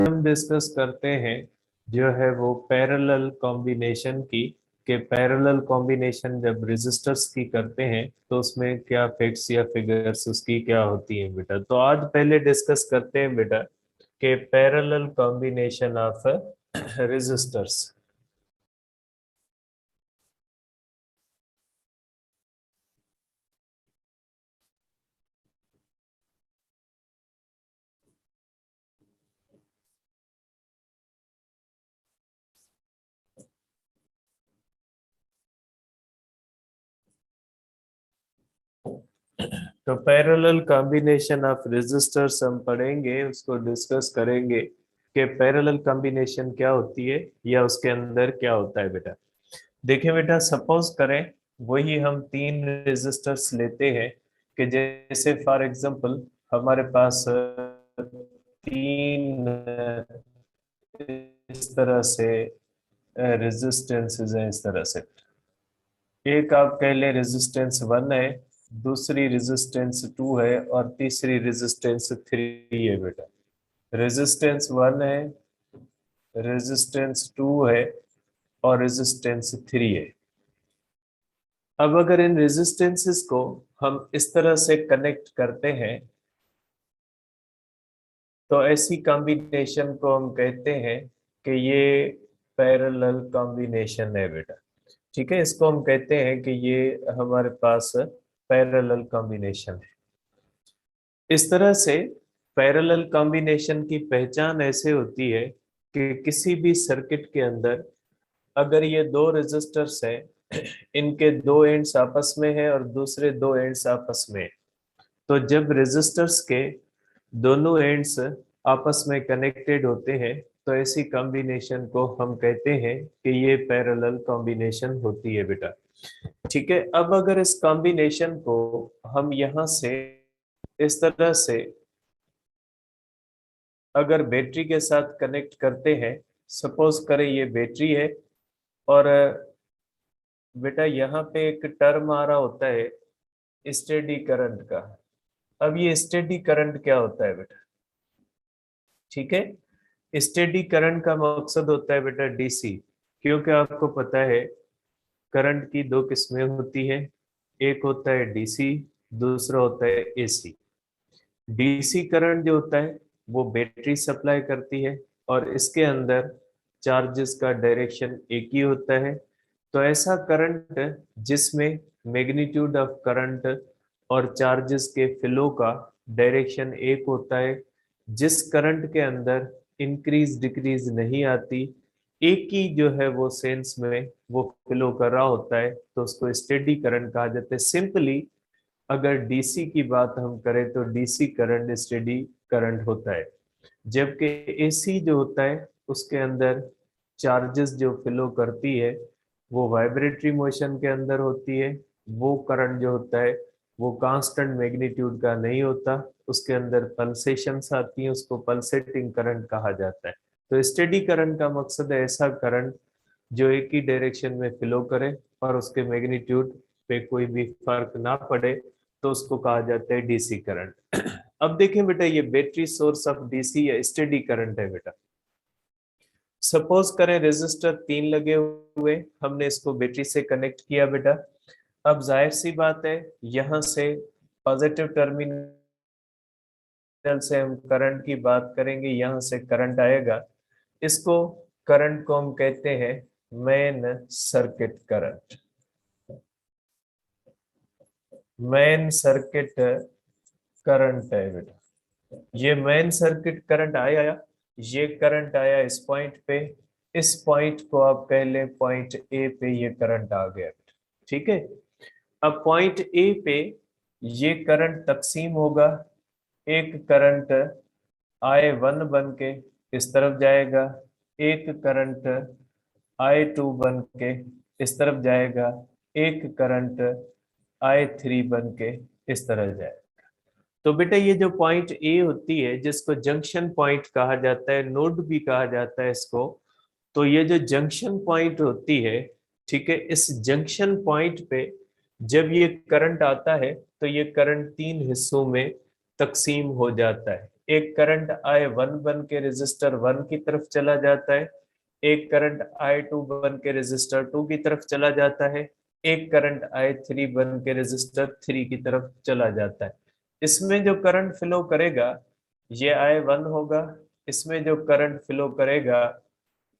हम डिस्कस करते हैं जो है वो पैरेलल कॉम्बिनेशन की, के पैरेलल कॉम्बिनेशन जब रेजिस्टर्स की करते हैं तो उसमें क्या फैक्ट्स या फिगर्स उसकी क्या होती है बेटा। तो आज पहले डिस्कस करते हैं बेटा के पैरेलल कॉम्बिनेशन ऑफ रेजिस्टर्स। तो पैरेलल कॉम्बिनेशन ऑफ रेजिस्टर्स हम पढ़ेंगे, उसको डिस्कस करेंगे कि पैरेलल कॉम्बिनेशन क्या होती है या उसके अंदर क्या होता है बेटा। देखिए बेटा, सपोज करें वही हम तीन रेजिस्टर्स लेते हैं कि जैसे फॉर एग्जांपल हमारे पास तीन इस तरह से रेजिस्टेंसेस हैं। इस तरह से एक आप कह लें रेजिस्टेंस 1 है, दूसरी रेजिस्टेंस 2 है और तीसरी रेजिस्टेंस 3 है बेटा। रेजिस्टेंस 1 है, रेजिस्टेंस 2 है और रेजिस्टेंस 3 है। अब अगर इन रेजिस्टेंसेस को हम इस तरह से कनेक्ट करते हैं तो ऐसी कॉम्बिनेशन को हम कहते हैं कि ये पैरेलल कॉम्बिनेशन है बेटा। ठीक है, इसको हम कहते हैं कि ये हमारे पास पैरेलल कॉम्बिनेशन है। इस तरह से पैरेलल कॉम्बिनेशन की पहचान ऐसे होती है कि किसी भी सर्किट के अंदर अगर ये दो रेजिस्टर्स हैं, इनके दो एंड्स आपस में है और दूसरे दो एंड्स आपस में है, तो जब रेजिस्टर्स के दोनों एंड्स आपस में कनेक्टेड होते हैं तो ऐसी कॉम्बिनेशन को हम कहते हैं कि ये पैरेलल कॉम्बिनेशन होती है बेटा। ठीक है, अब अगर इस कॉम्बिनेशन को हम यहां से इस तरह से अगर बैटरी के साथ कनेक्ट करते हैं, सपोज करें ये बैटरी है और बेटा यहाँ पे एक टर्म आ रहा होता है स्टेडी करंट का। अब ये स्टेडी करंट क्या होता है बेटा? ठीक है, स्टेडी करंट का मकसद होता है बेटा डीसी, क्योंकि आपको पता है करंट की दो किस्में होती है, एक होता है डीसी, दूसरा होता है एसी। डीसी करंट जो होता है वो बैटरी सप्लाई करती है और इसके अंदर चार्जेस का डायरेक्शन एक ही होता है। तो ऐसा करंट जिसमें मैग्नीट्यूड ऑफ करंट और चार्जेस के फ्लो का डायरेक्शन एक होता है, जिस करंट के अंदर इंक्रीज डिक्रीज नहीं आती, एक ही जो है वो सेंस में वो फ्लो कर रहा होता है, तो उसको स्टेडी करंट कहा जाता है। सिंपली अगर डीसी की बात हम करें तो डीसी करंट स्टेडी करंट होता है, जबकि एसी जो होता है उसके अंदर चार्जेस जो फ्लो करती है वो वाइब्रेटरी मोशन के अंदर होती है। वो करंट जो होता है वो कांस्टेंट मैग्नीट्यूड का नहीं होता, उसके अंदर पल्सेशंस आती हैं, उसको पल्सेटिंग करंट कहा जाता है। तो स्टेडी करंट का मकसद है ऐसा करंट जो एक ही डायरेक्शन में फ्लो करे और उसके मैग्नीट्यूड पे कोई भी फर्क ना पड़े, तो उसको कहा जाता है डीसी करंट। अब देखें बेटा, ये बैटरी सोर्स ऑफ डीसी या स्टेडी करंट है बेटा। सपोज करें रेजिस्टर 3 लगे हुए, हमने इसको बैटरी से कनेक्ट किया बेटा। अब जाहिर सी बात है यहां से पॉजिटिव टर्मिनल से हम करंट की बात करेंगे, यहां से करंट आएगा, इसको करंट को हम कहते हैं main circuit current. Main circuit current है बेटा। ये मेन सर्किट करंट आया, ये करंट आया इस पॉइंट पे, इस पॉइंट को आप कह लें पॉइंट ए पे ये करंट आ गया बेटा। ठीक है, अब पॉइंट ए पे ये करंट तकसीम होगा, एक करंट I1 बन के इस तरफ जाएगा, एक करंट I2 बन के इस तरफ जाएगा, एक करंट I3 बन के इस तरफ जाएगा। तो बेटा ये जो पॉइंट ए होती है जिसको जंक्शन पॉइंट कहा जाता है, नोड भी कहा जाता है इसको, तो ये जो जंक्शन पॉइंट होती है, ठीक है, इस जंक्शन पॉइंट पे जब ये करंट आता है तो ये करंट तीन हिस्सों में तकसीम हो जाता है। एक करंट I1 बन के रेजिस्टर 1 की तरफ चला जाता है, एक करंट I2 बन के रेजिस्टर 2 की तरफ चला जाता है, एक करंट I3 बन के रेजिस्टर 3 की तरफ चला जाता है। इसमें जो करंट फ्लो करेगा ये I1 होगा, इसमें जो करंट फ्लो करेगा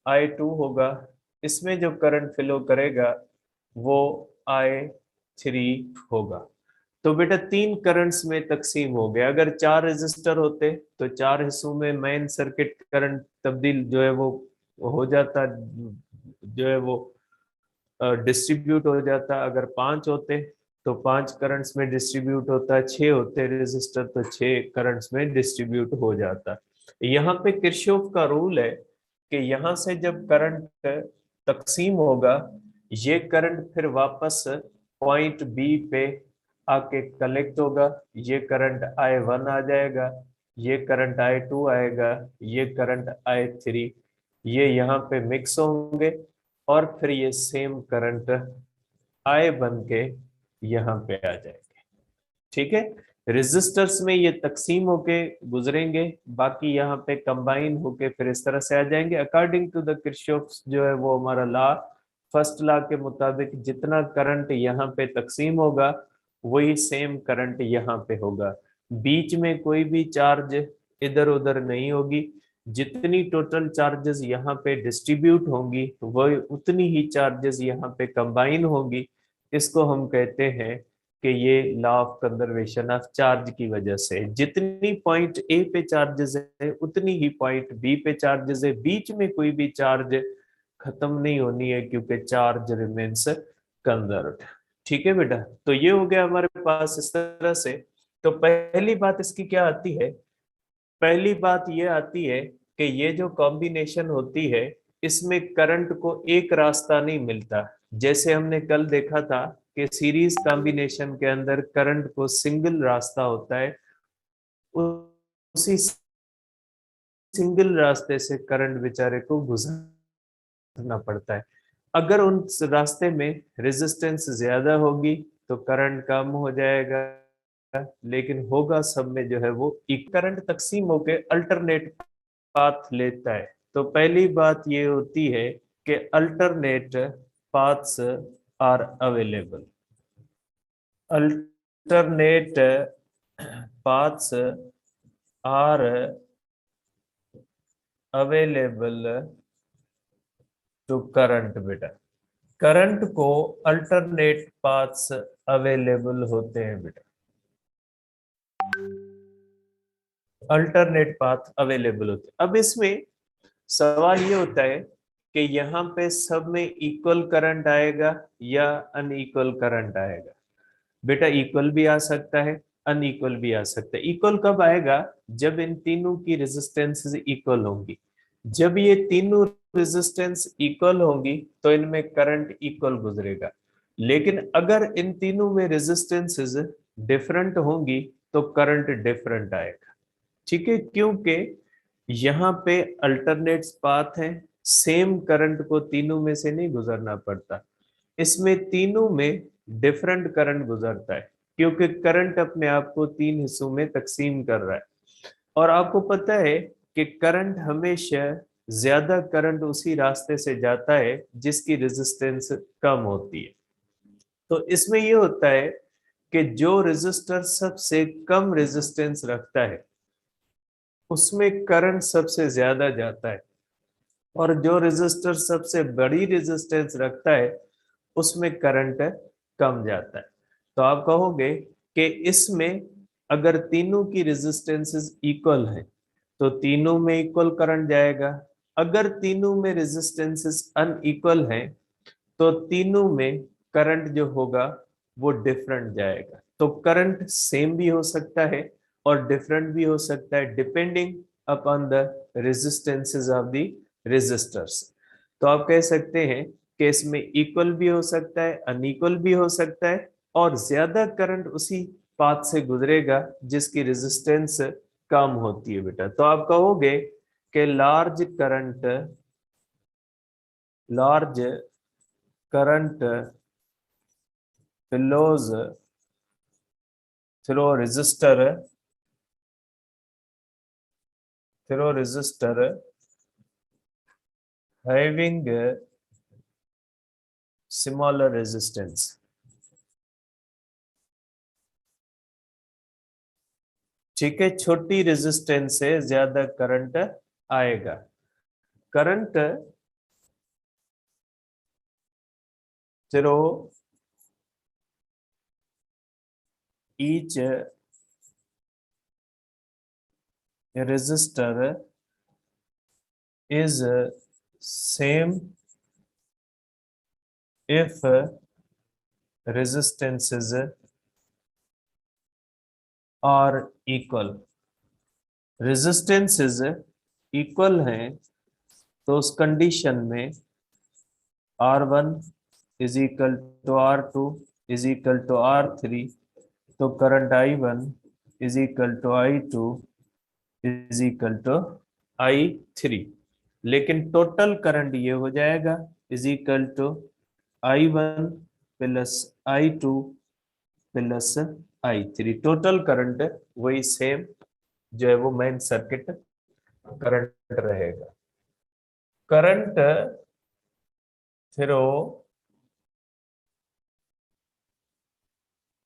I2 होगा, इसमें जो करंट फ्लो करेगा वो I3 होगा। तो बेटा तीन करंट्स में तकसीम हो गया। अगर चार रेजिस्टर होते तो चार हिस्सों में मेन सर्किट करंट तब्दील जो है वो हो जाता, जो है वो डिस्ट्रीब्यूट हो जाता। अगर पांच होते तो पांच करंट्स में डिस्ट्रीब्यूट होता, छह होते रेजिस्टर तो छह करंट्स में डिस्ट्रीब्यूट हो जाता। यहाँ पे किरचॉफ का रूल है कि यहाँ से जब करंट तकसीम होगा ये करंट फिर वापस पॉइंट बी पे आके कलेक्ट होगा, ये करंट I1 आ जाएगा, ये करंट I2 आएगा, ये करंट I3, ये यहाँ पे मिक्स होंगे और फिर ये सेम करंट I बन के यहाँ पे आ जाएंगे। ठीक है, रेजिस्टर्स में ये तकसीम होके गुजरेंगे, बाकी यहाँ पे कंबाइन होके फिर इस तरह से आ जाएंगे अकॉर्डिंग टू द किरचॉफ्स जो है वो हमारा लॉ, फर्स्ट लॉ के मुताबिक जितना करंट यहाँ पे तकसीम होगा वही सेम करंट यहाँ पे होगा। बीच में कोई भी चार्ज इधर उधर नहीं होगी, जितनी टोटल चार्जेस यहाँ पे डिस्ट्रीब्यूट होंगी वही उतनी ही चार्जेस यहाँ पे कंबाइन होंगी। इसको हम कहते हैं कि ये law of conservation of charge की वजह से जितनी पॉइंट ए पे चार्जेस है उतनी ही पॉइंट बी पे चार्जेस है, बीच में कोई भी चार्ज खत्म नहीं होनी है क्योंकि चार्ज रिमेन्स कंजर्व्ड। ठीक है बेटा, तो ये हो गया हमारे पास इस तरह से। तो पहली बात इसकी क्या आती है, पहली बात ये आती है कि ये जो कॉम्बिनेशन होती है इसमें करंट को एक रास्ता नहीं मिलता। जैसे हमने कल देखा था कि सीरीज कॉम्बिनेशन के अंदर करंट को सिंगल रास्ता होता है, उसी सिंगल रास्ते से करंट बेचारे को गुजरना पड़ता है। अगर उन रास्ते में रेजिस्टेंस ज्यादा होगी तो करंट कम हो जाएगा, लेकिन होगा सब में जो है वो एक करंट तकसीम होके अल्टरनेट पाथ लेता है। तो पहली बात ये होती है कि alternate paths are available, alternate paths are available to current. बेटा करंट को अल्टरनेट पाथ्स अवेलेबल होते हैं, बेटा अल्टरनेट पाथ अवेलेबल होते हैं। अब इसमें सवाल ये होता है कि यहाँ पे सब में इक्वल करंट आएगा या अनइक्वल करंट आएगा। बेटा इक्वल भी आ सकता है, अनइक्वल भी आ सकता है। इक्वल कब आएगा, जब इन तीनों की रेजिस्टेंस इक्वल होंगी। जब ये तीनों रेजिस्टेंस इक्वल होंगी तो इनमें करंट इक्वल गुजरेगा। लेकिन अगर इन तीनों में रेजिस्टेंसेस डिफरेंट होंगी तो करंट डिफरेंट आएगा। ठीक है, क्योंकि यहाँ पे अल्टरनेट्स पाथ है, सेम करंट को तीनों में से नहीं गुजरना पड़ता, इसमें तीनों में डिफरेंट करंट गुजरता है क्योंकि करंट अपने आप को तीन हिस्सों में तकसीम कर रहा है। और आपको पता है कि करंट हमेशा ज्यादा करंट उसी रास्ते से जाता है जिसकी रेजिस्टेंस कम होती है। तो इसमें यह होता है कि जो रेजिस्टर सबसे कम रेजिस्टेंस रखता है उसमें करंट सबसे ज्यादा जाता है, और जो रेजिस्टर सबसे बड़ी रेजिस्टेंस रखता है उसमें करंट कम जाता है। तो आप कहोगे कि इसमें अगर तीनों की रेजिस्टेंसेस इक्वल है तो तीनों में इक्वल करंट जाएगा, अगर तीनों में रेजिस्टेंसेस अनइक्वल है तो तीनों में करंट जो होगा वो डिफरेंट जाएगा। तो करंट सेम भी हो सकता है और डिफरेंट भी हो सकता है depending upon the resistances of the resistors. तो आप कह सकते हैं कि इसमें इक्वल भी हो सकता है, अनइक्वल भी हो सकता है, और ज्यादा करंट उसी पाथ से गुजरेगा जिसकी रेजिस्टेंस कम होती है। बेटा तो आप कहोगे कि large current flows through resistor through resistor having a smaller resistance. ठीक है, छोटी रेजिस्टेंस से ज्यादा करंट आएगा. Current through each resistor is same if resistances are equal. Resistances equal हैं तो उस कंडीशन में R1 is equal to R2 is equal to R3, तो current I1 is equal to I2 is equal to I3. लेकिन total current ये हो जाएगा is equal to I1 plus I2 plus I3. टोटल करंट वही सेम जो है वो मेन सर्किट करंट रहेगा. Current through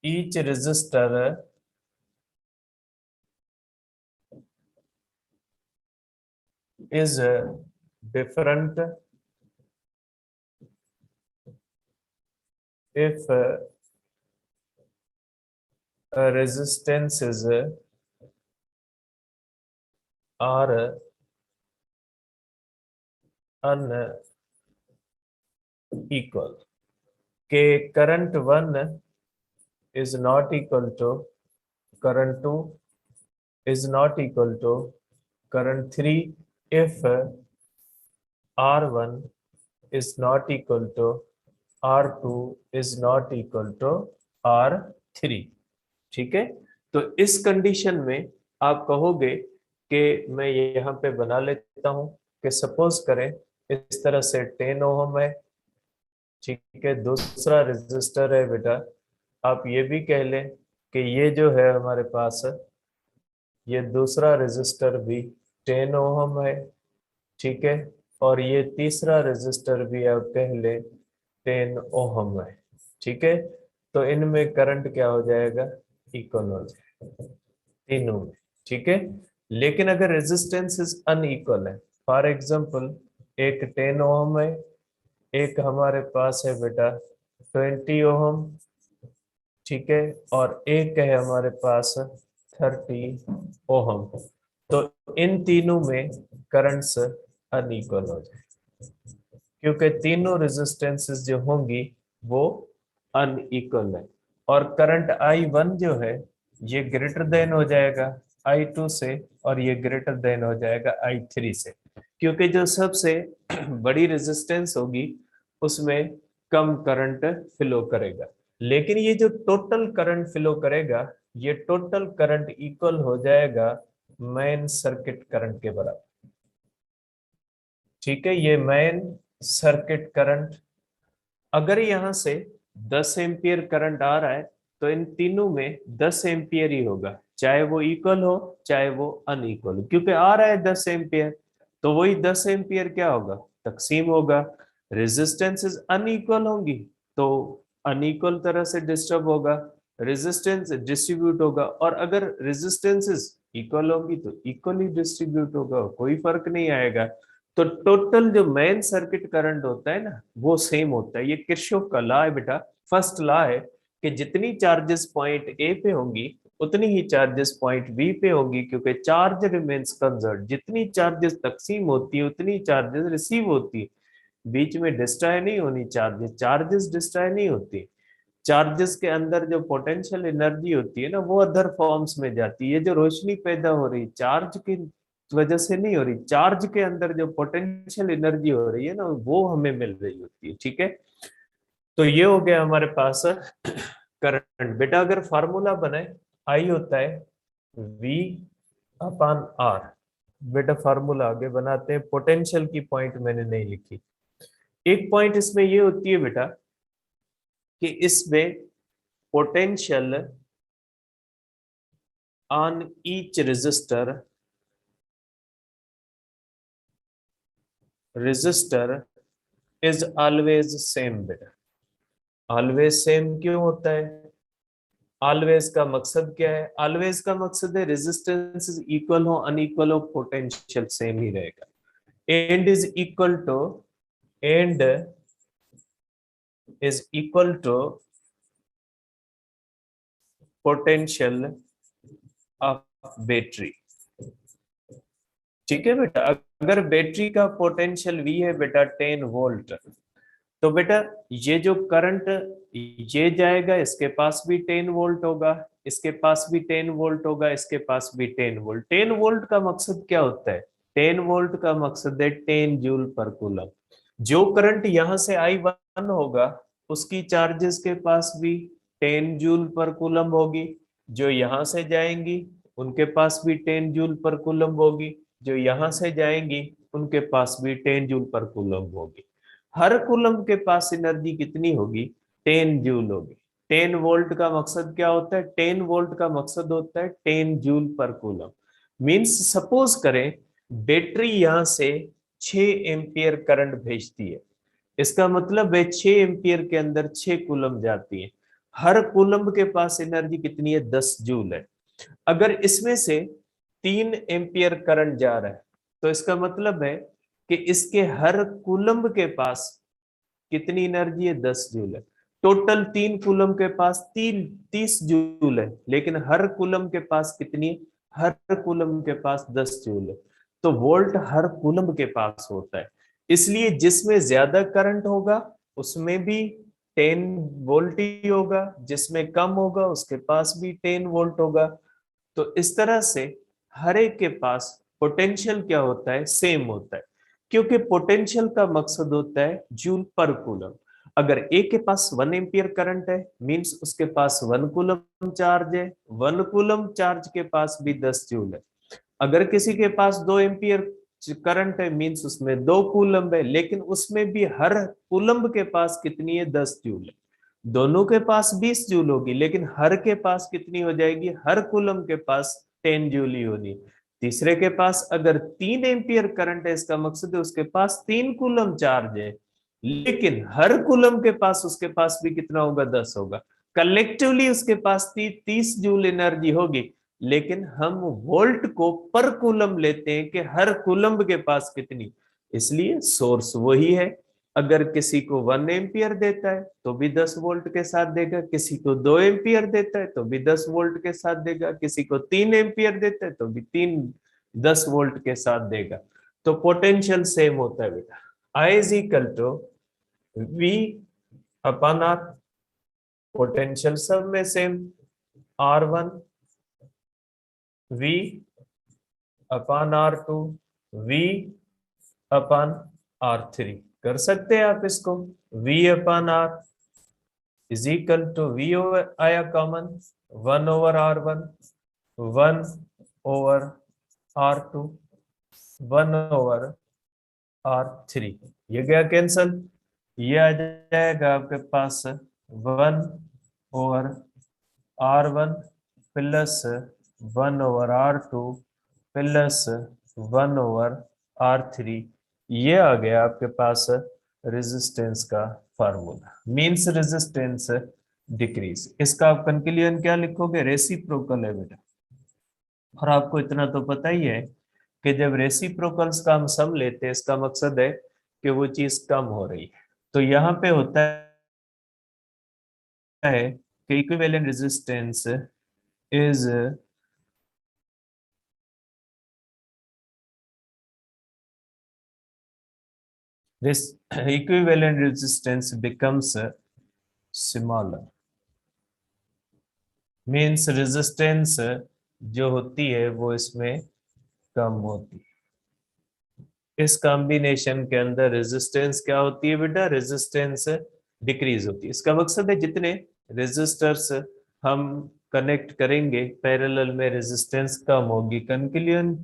each resistor is different if resistances are unequal. के current 1 is not equal to current 2 is not equal to current 3 if R1 is not equal to R2 is not equal to R3. ठीक है, तो इस condition में आप कहोगे कि मैं यहाँ पे बना लेता हूं कि सपोज करें इस तरह से 10 ओम है. ठीक है, दूसरा रेजिस्टर है बेटा, आप ये भी कह लें कि ये जो है हमारे पास ये दूसरा रेजिस्टर भी 10 ओम है. ठीक है, और ये तीसरा रेजिस्टर भी आप कह ले 10 ओम है. ठीक है, तो इनमें करंट क्या हो जाएगा, इक्वल हो जाएगा तीनों में. ठीक है, लेकिन अगर रेजिस्टेंस अनइक्वल है, फॉर एग्जांपल एक 10 ओम है, एक हमारे पास है बेटा 20 ओम. ठीक है, और एक है हमारे पास 30 ओम. तो इन तीनों में करंट्स अनइक्वल हो जाए क्योंकि तीनों रेजिस्टेंसेस जो होंगी वो अनइक्वल है. और करंट I1 जो है ये ग्रेटर देन हो जाएगा I2 से और ये ग्रेटर देन हो जाएगा I3 से, क्योंकि जो सबसे बड़ी रेजिस्टेंस होगी उसमें कम करंट फ्लो करेगा. लेकिन ये जो टोटल करंट फ्लो करेगा ये टोटल करंट इक्वल हो जाएगा मेन सर्किट करंट के बराबर. ठीक है, ये मेन सर्किट करंट, अगर यहां से 10 एम्पियर करंट आ रहा है तो इन तीनों में 10 एम्पियर ही होगा, चाहे वो इक्वल हो चाहे वो अनइक्वल हो. क्योंकि आ रहा है 10 एम्पियर तो वही 10 एम्पियर क्या होगा, तकसीम होगा. रेजिस्टेंसेस अनइक्वल होंगी तो अनइक्वल तरह से डिस्टर्ब होगा, रेजिस्टेंस डिस्ट्रीब्यूट होगा. और अगर रेजिस्टेंसेस इक्वल होंगी तो इक्वली डिस्ट्रीब्यूट होगा, कोई फर्क नहीं आएगा. तो टोटल जो मेन सर्किट करंट होता है ना वो सेम होता है. ये किरचॉफ का लॉ है बेटा, फर्स्ट लॉ है कि जितनी चार्जेस पॉइंट ए पे होंगी उतनी ही चार्जेस पॉइंट बी पे होंगी, क्योंकि चार्ज रिमेन्स कंजर्व. जितनी चार्जेस तकसीम होती है उतनी चार्जेस रिसीव होती है, बीच में डिस्ट्रॉय नहीं होनी. चार्जेस डिस्ट्रॉय नहीं होती. चार्जेस के अंदर जो पोटेंशियल एनर्जी होती है ना वो अदर फॉर्म्स में जाती है. जो रोशनी पैदा हो रही चार्ज की वजह से नहीं हो रही, चार्ज के अंदर जो पोटेंशियल एनर्जी हो रही है ना वो हमें मिल रही होती है. ठीक है, तो ये हो गया हमारे पास करंट. बेटा अगर फार्मूला बने आई होता है V अपान R. बेटा फार्मूला आगे बनाते हैं, पोटेंशियल की पॉइंट मैंने नहीं लिखी. एक पॉइंट इसमें ये होती है बेटा कि इसमें potential on each resistor resistor is always same बेटा। ऑलवेज सेम क्यों होता है? ऑलवेज का मकसद क्या है? ऑलवेज का मकसद है रेजिस्टेंस इक्वल हो अनइक्वल हो, पोटेंशियल सेम ही रहेगा। And is equal to, and is equal to potential of battery. ठीक है बेटा, अगर बैटरी का पोटेंशियल V है बेटा 10 वोल्ट, तो बेटा ये जो करंट ये जाएगा, इसके पास भी 10 वोल्ट होगा, इसके पास भी 10 वोल्ट होगा, इसके पास भी 10 वोल्ट। 10 वोल्ट का मकसद क्या होता है? 10 वोल्ट का मकसद है 10 जूल पर कूलम। जो करंट यहां से I1 होगा, उसकी चार्जेस के पास भी 10 जूल पर कूलम होगी। जो यहां से जाएंगी उनके पास भी 10 जूल पर कूलम होगी, जो यहां से जाएंगी उनके पास भी 10 जूल पर कूलम होगी। हर कूलम के पास एनर्जी कितनी होगी? 10 जूल होगी। 10 वोल्ट का मकसद क्या होता है? 10 वोल्ट का मकसद होता है 10 जूल पर कूलम। मींस सपोज करें बैटरी यहां से 6 एम्पियर करंट भेजती है, इसका मतलब है 6 एम्पियर के अंदर 6 कूलम जाती है। हर कूलम के पास एनर्जी कितनी है? 10 जूल है। अगर इसमें से 3 एम्पियर करंट जा रहा है, तो इसका मतलब है कि इसके हर कूलम के पास कितनी एनर्जी है? 10 जूल है। टोटल 3 कूलम के पास 30 जूल है, लेकिन हर कूलम के पास कितनी है? हर कूलम के पास 10 जूल है। तो वोल्ट हर कूलम के पास होता है। इसलिए जिसमें ज्यादा करंट होगा उसमें भी 10 वोल्ट ही होगा, जिसमें कम होगा उसके पास भी 10 वोल्ट होगा। तो इस तरह से हर एक के पास पोटेंशियल क्या होता है? सेम होता है, क्योंकि पोटेंशियल का मकसद होता है जूल पर कूलम। अगर एक के पास 1 एम्पियर करंट है, मींस उसके पास 1 कूलम चार्ज है, 1 कूलम चार्ज के पास भी 10 जूल है। अगर किसी के पास 2 एम्पियर करंट है, मींस उसमें 2 कूलम है, लेकिन उसमें भी हर कूलम के पास कितनी है? 10 जूल है। दोनों के पास 20 जूल होगी, लेकिन हर के पास कितनी हो जाएगी? हर कूलम के पास 10 जूल ही होगी। तीसरे के पास अगर 3 एम्पियर करंट है, इसका मकसद है उसके पास 3 कूलम चार्ज है, लेकिन हर कूलम के पास उसके पास भी कितना होगा? 10 होगा। कलेक्टिवली उसके पास 30 जूल एनर्जी होगी, लेकिन हम वोल्ट को पर कूलम लेते हैं कि हर कूलम के पास कितनी, इसलिए सोर्स वही है। अगर किसी को 1 एम्पियर देता है तो भी 10 वोल्ट के साथ देगा, किसी को 2 एम्पियर देता है तो भी 10 वोल्ट के साथ देगा, किसी को 3 एम्पियर देता है तो भी 10 वोल्ट के साथ देगा। तो पोटेंशियल सेम होता है बेटा। I is equal to V upon R, potential सब में same, R1 V upon R2 V upon R3। कर सकते हैं आप इसको। V upon R is equal to V over आया common 1 over R1, 1 over R2, 1 over R3। ये गया कैंसल, ये आ जाएगा आपके पास 1 over R1 plus 1 over R2 plus 1 over R3। ये आ गया आपके पास रेजिस्टेंस का फार्मूला। Means resistance decrease. इसका आप कंक्लूजन क्या लिखोगे? रेसिप्रोकल है बेटा। और आपको इतना तो पता ही है कि जब रेसिप्रोकल्स का हम सम लेते हैं, इसका मकसद है कि वो चीज कम हो रही है। तो यहाँ पे होता है कि equivalent resistance is this equivalent resistance becomes smaller। Means resistance जो होती है वो इसमें कम होती है। इस कॉम्बिनेशन के अंदर रेजिस्टेंस क्या होती है बेटा? रेजिस्टेंस डिक्रीज होती है। इसका मकसद है जितने रेजिस्टर्स हम कनेक्ट करेंगे पैरेलल में, रेजिस्टेंस कम होगी। कंक्लूजन।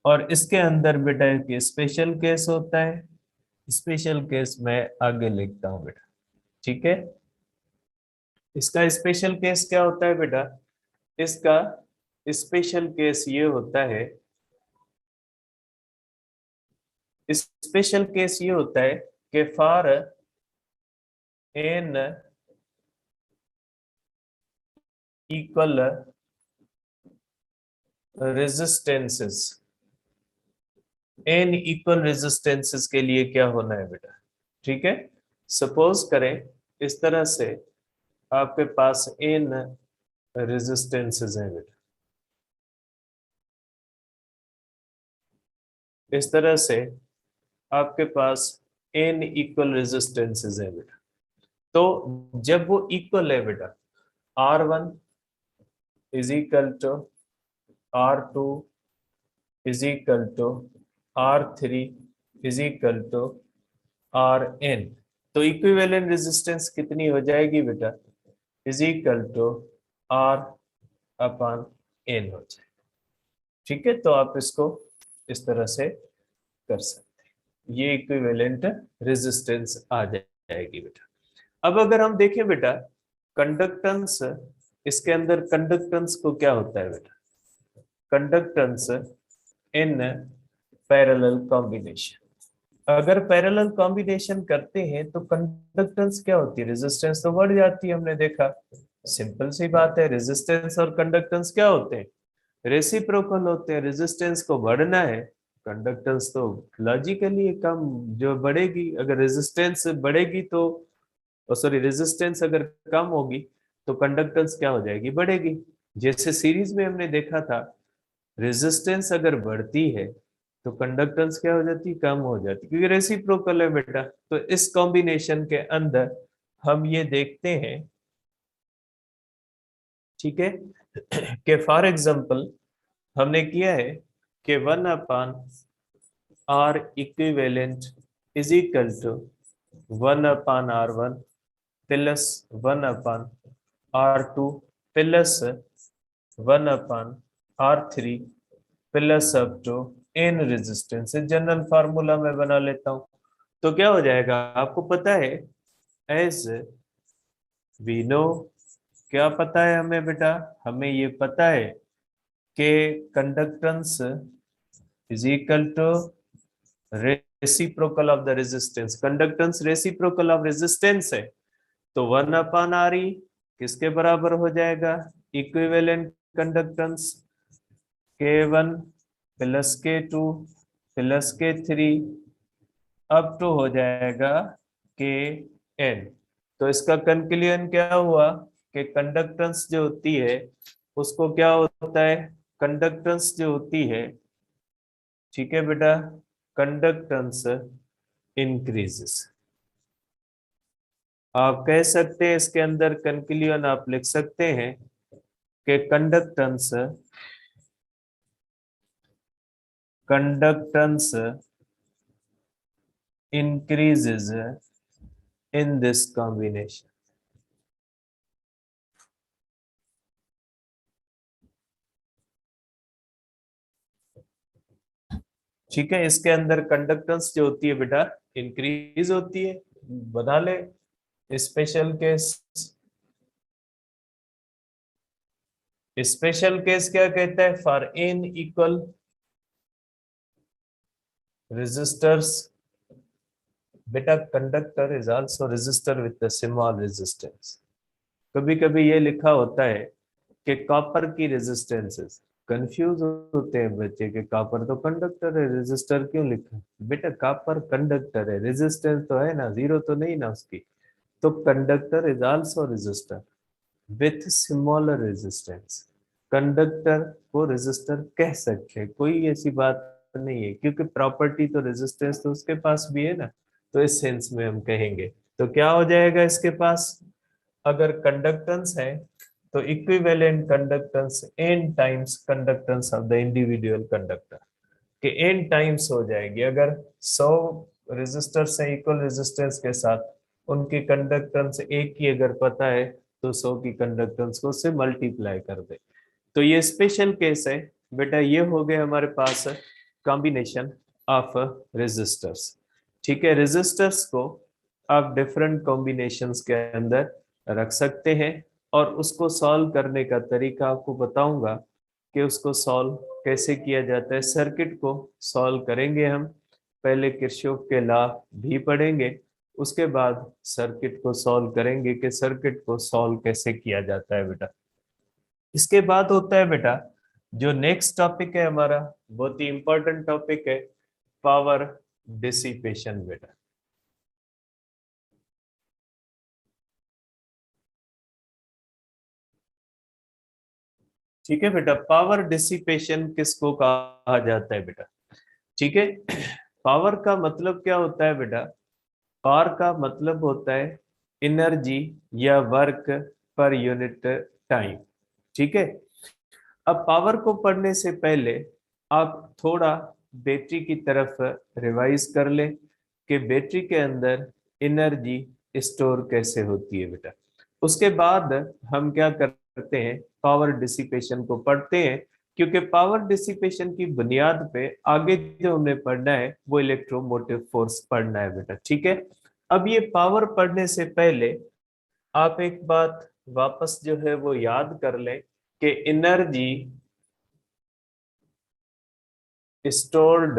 और इसके अंदर बेटा एक स्पेशल केस होता है, स्पेशल केस में आगे लिखता हूं बेटा। ठीक है, इसका स्पेशल केस क्या होता है बेटा? इसका स्पेशल केस ये होता है, स्पेशल केस ये होता है कि for N equal resistances, N equal resistances के लिए क्या होना है बेटा, ठीक है। सपोज करें इस तरह से आपके पास एन रेजिस्टेंसेस हैं बेटा, इस तरह से आपके पास एन इक्वल रेजिस्टेंसेस हैं बेटा। तो जब वो इक्वल है बेटा, R1 is equal to R2 is equal to R3 is equal to Rn, तो इक्विवेलेंट रेजिस्टेंस कितनी हो जाएगी बेटा, is equal to R upon N हो जाएगी, ठीक है। तो आप इसको इस तरह से कर सकते हैं, ये इक्विवेलेंट रेजिस्टेंस आ जाएगी बेटा। अब अगर हम देखें बेटा कंडक्टेंस, इसके अंदर कंडक्टेंस को क्या होता है बेटा, कंडक्टेंस इन पैरेलल कॉम्बिनेशन, अगर पैरेलल कॉम्बिनेशन करते हैं तो कंडक्टेंस क्या होती है, रेजिस्टेंस तो बढ़ जाती है, हमने देखा। सिंपल सी बात है, रेजिस्टेंस और कंडक्टेंस क्या होते हैं, रेसिप्रोकल होते हैं। रेजिस्टेंस को बढ़ना है, कंडक्टेंस तो लॉजिकली कम जो बढ़ेगी, अगर रेजिस्टेंस बढ़ेगी तो सॉरी रेजिस्टेंस अगर कम होगी तो कंडक्टेंस क्या हो जाएगी, बढ़ेगी। जैसे सीरीज में हमने देखा था, रेजिस्टेंस अगर बढ़ती है तो कंडक्टेंस क्या हो जाती, कम हो जाती, क्योंकि रेसिप्रोकल है बेटा। तो इस कॉम्बिनेशन के अंदर हम ये देखते हैं, ठीक है, कि फॉर एग्जांपल हमने किया है कि 1/R equivalent is equal to 1/R1 plus 1/R2 plus 1/R3 plus up to N resistance, general formula में बना लेता हूं। तो क्या हो जाएगा, आपको पता है, एज वी नो, क्या पता है हमें बेटा, हमें ये पता है कि conductance is equal to reciprocal of the resistance, conductance reciprocal of resistance है। तो 1/RE किसके बराबर हो जाएगा, equivalent conductance K1 plus K2 plus K3 up to हो जाएगा Kn। तो इसका कंक्लूजन क्या हुआ कि कंडक्टेंस जो होती है उसको क्या होता है, कंडक्टेंस जो होती है, ठीक है बेटा, कंडक्टेंस इंक्रीजेस। आप कह सकते हैं इसके अंदर कंक्लूजन आप लिख सकते हैं कि conductance increases in this combination। ठीक है, इसके अंदर कंडक्टेंस जो होती है बेटा इंक्रीज होती है। बता ले स्पेशल केस, स्पेशल केस क्या कहता है, फॉर एन इक्वल रेजिस्टर्स, बेटा conductor is also resistor with the small resistance. कभी कभी ये लिखा होता है कि कॉपर की रेजिस्टेंसेस, कंफ्यूज होते हैं बच्चे कि कॉपर तो कंडक्टर है, रेजिस्टर क्यों लिखा, बेटा कॉपर कंडक्टर है, रेजिस्टेंस तो है ना, जीरो तो नहीं ना उसकी। तो conductor is also resistor with smaller resistance, conductor को रेजिस्टर कह सकते हैं, कोई ऐसी बात नहीं है, क्योंकि प्रॉपर्टी तो रेजिस्टेंस तो उसके पास भी है ना। तो इस सेंस में हम कहेंगे तो क्या हो जाएगा इसके पास, अगर कंडक्टेंस है तो equivalent conductance N times conductance of the individual conductor, कि एन टाइम्स हो जाएगी। अगर 100 रेजिस्टर्स हैं इक्वल रेजिस्टेंस के साथ, उनकी कंडक्टेंस एक ही अगर पता है तो 100 की कंडक्टेंस को उससे मल्टीप्लाई कर दे। तो ये स्पेशल केस है बेटा, ये हो गए हमारे पास कॉम्बिनेशन ऑफ रेजिस्टर्स। ठीक है, रेजिस्टर्स को आप डिफरेंट कॉम्बिनेशंस के अंदर रख सकते हैं, और उसको सॉल्व करने का तरीका आपको बताऊंगा कि उसको सॉल्व कैसे किया जाता है। सर्किट को सॉल्व करेंगे हम, पहले किरचॉफ के लॉ भी पढ़ेंगे, उसके बाद सर्किट को सॉल्व करेंगे कि सर्किट को सॉल्व कैसे किया जाता है बेटा। इसके बाद होता है बेटा जो नेक्स्ट टॉपिक है हमारा, बहुत ही इंपॉर्टेंट टॉपिक है, पावर डिसिपेशन बेटा। ठीक है बेटा, पावर डिसिपेशन किसको कहा जाता है बेटा? ठीक है, पावर का मतलब क्या होता है बेटा? पावर का मतलब होता है एनर्जी या वर्क पर यूनिट टाइम। ठीक है, अब पावर को पढ़ने से पहले आप थोड़ा बैटरी की तरफ रिवाइज कर ले कि बैटरी के अंदर एनर्जी स्टोर कैसे होती है बेटा। उसके बाद हम क्या करते हैं, पावर डिसिपेशन को पढ़ते हैं, क्योंकि पावर डिसिपेशन की बुनियाद पे आगे जो हमें पढ़ना है वो इलेक्ट्रोमोटिव फोर्स पढ़ना है बेटा। ठीक है, अब ये पावर पढ़ने से पहले आप एक बात वापस जो है वो याद कर लें कि एनर्जी stored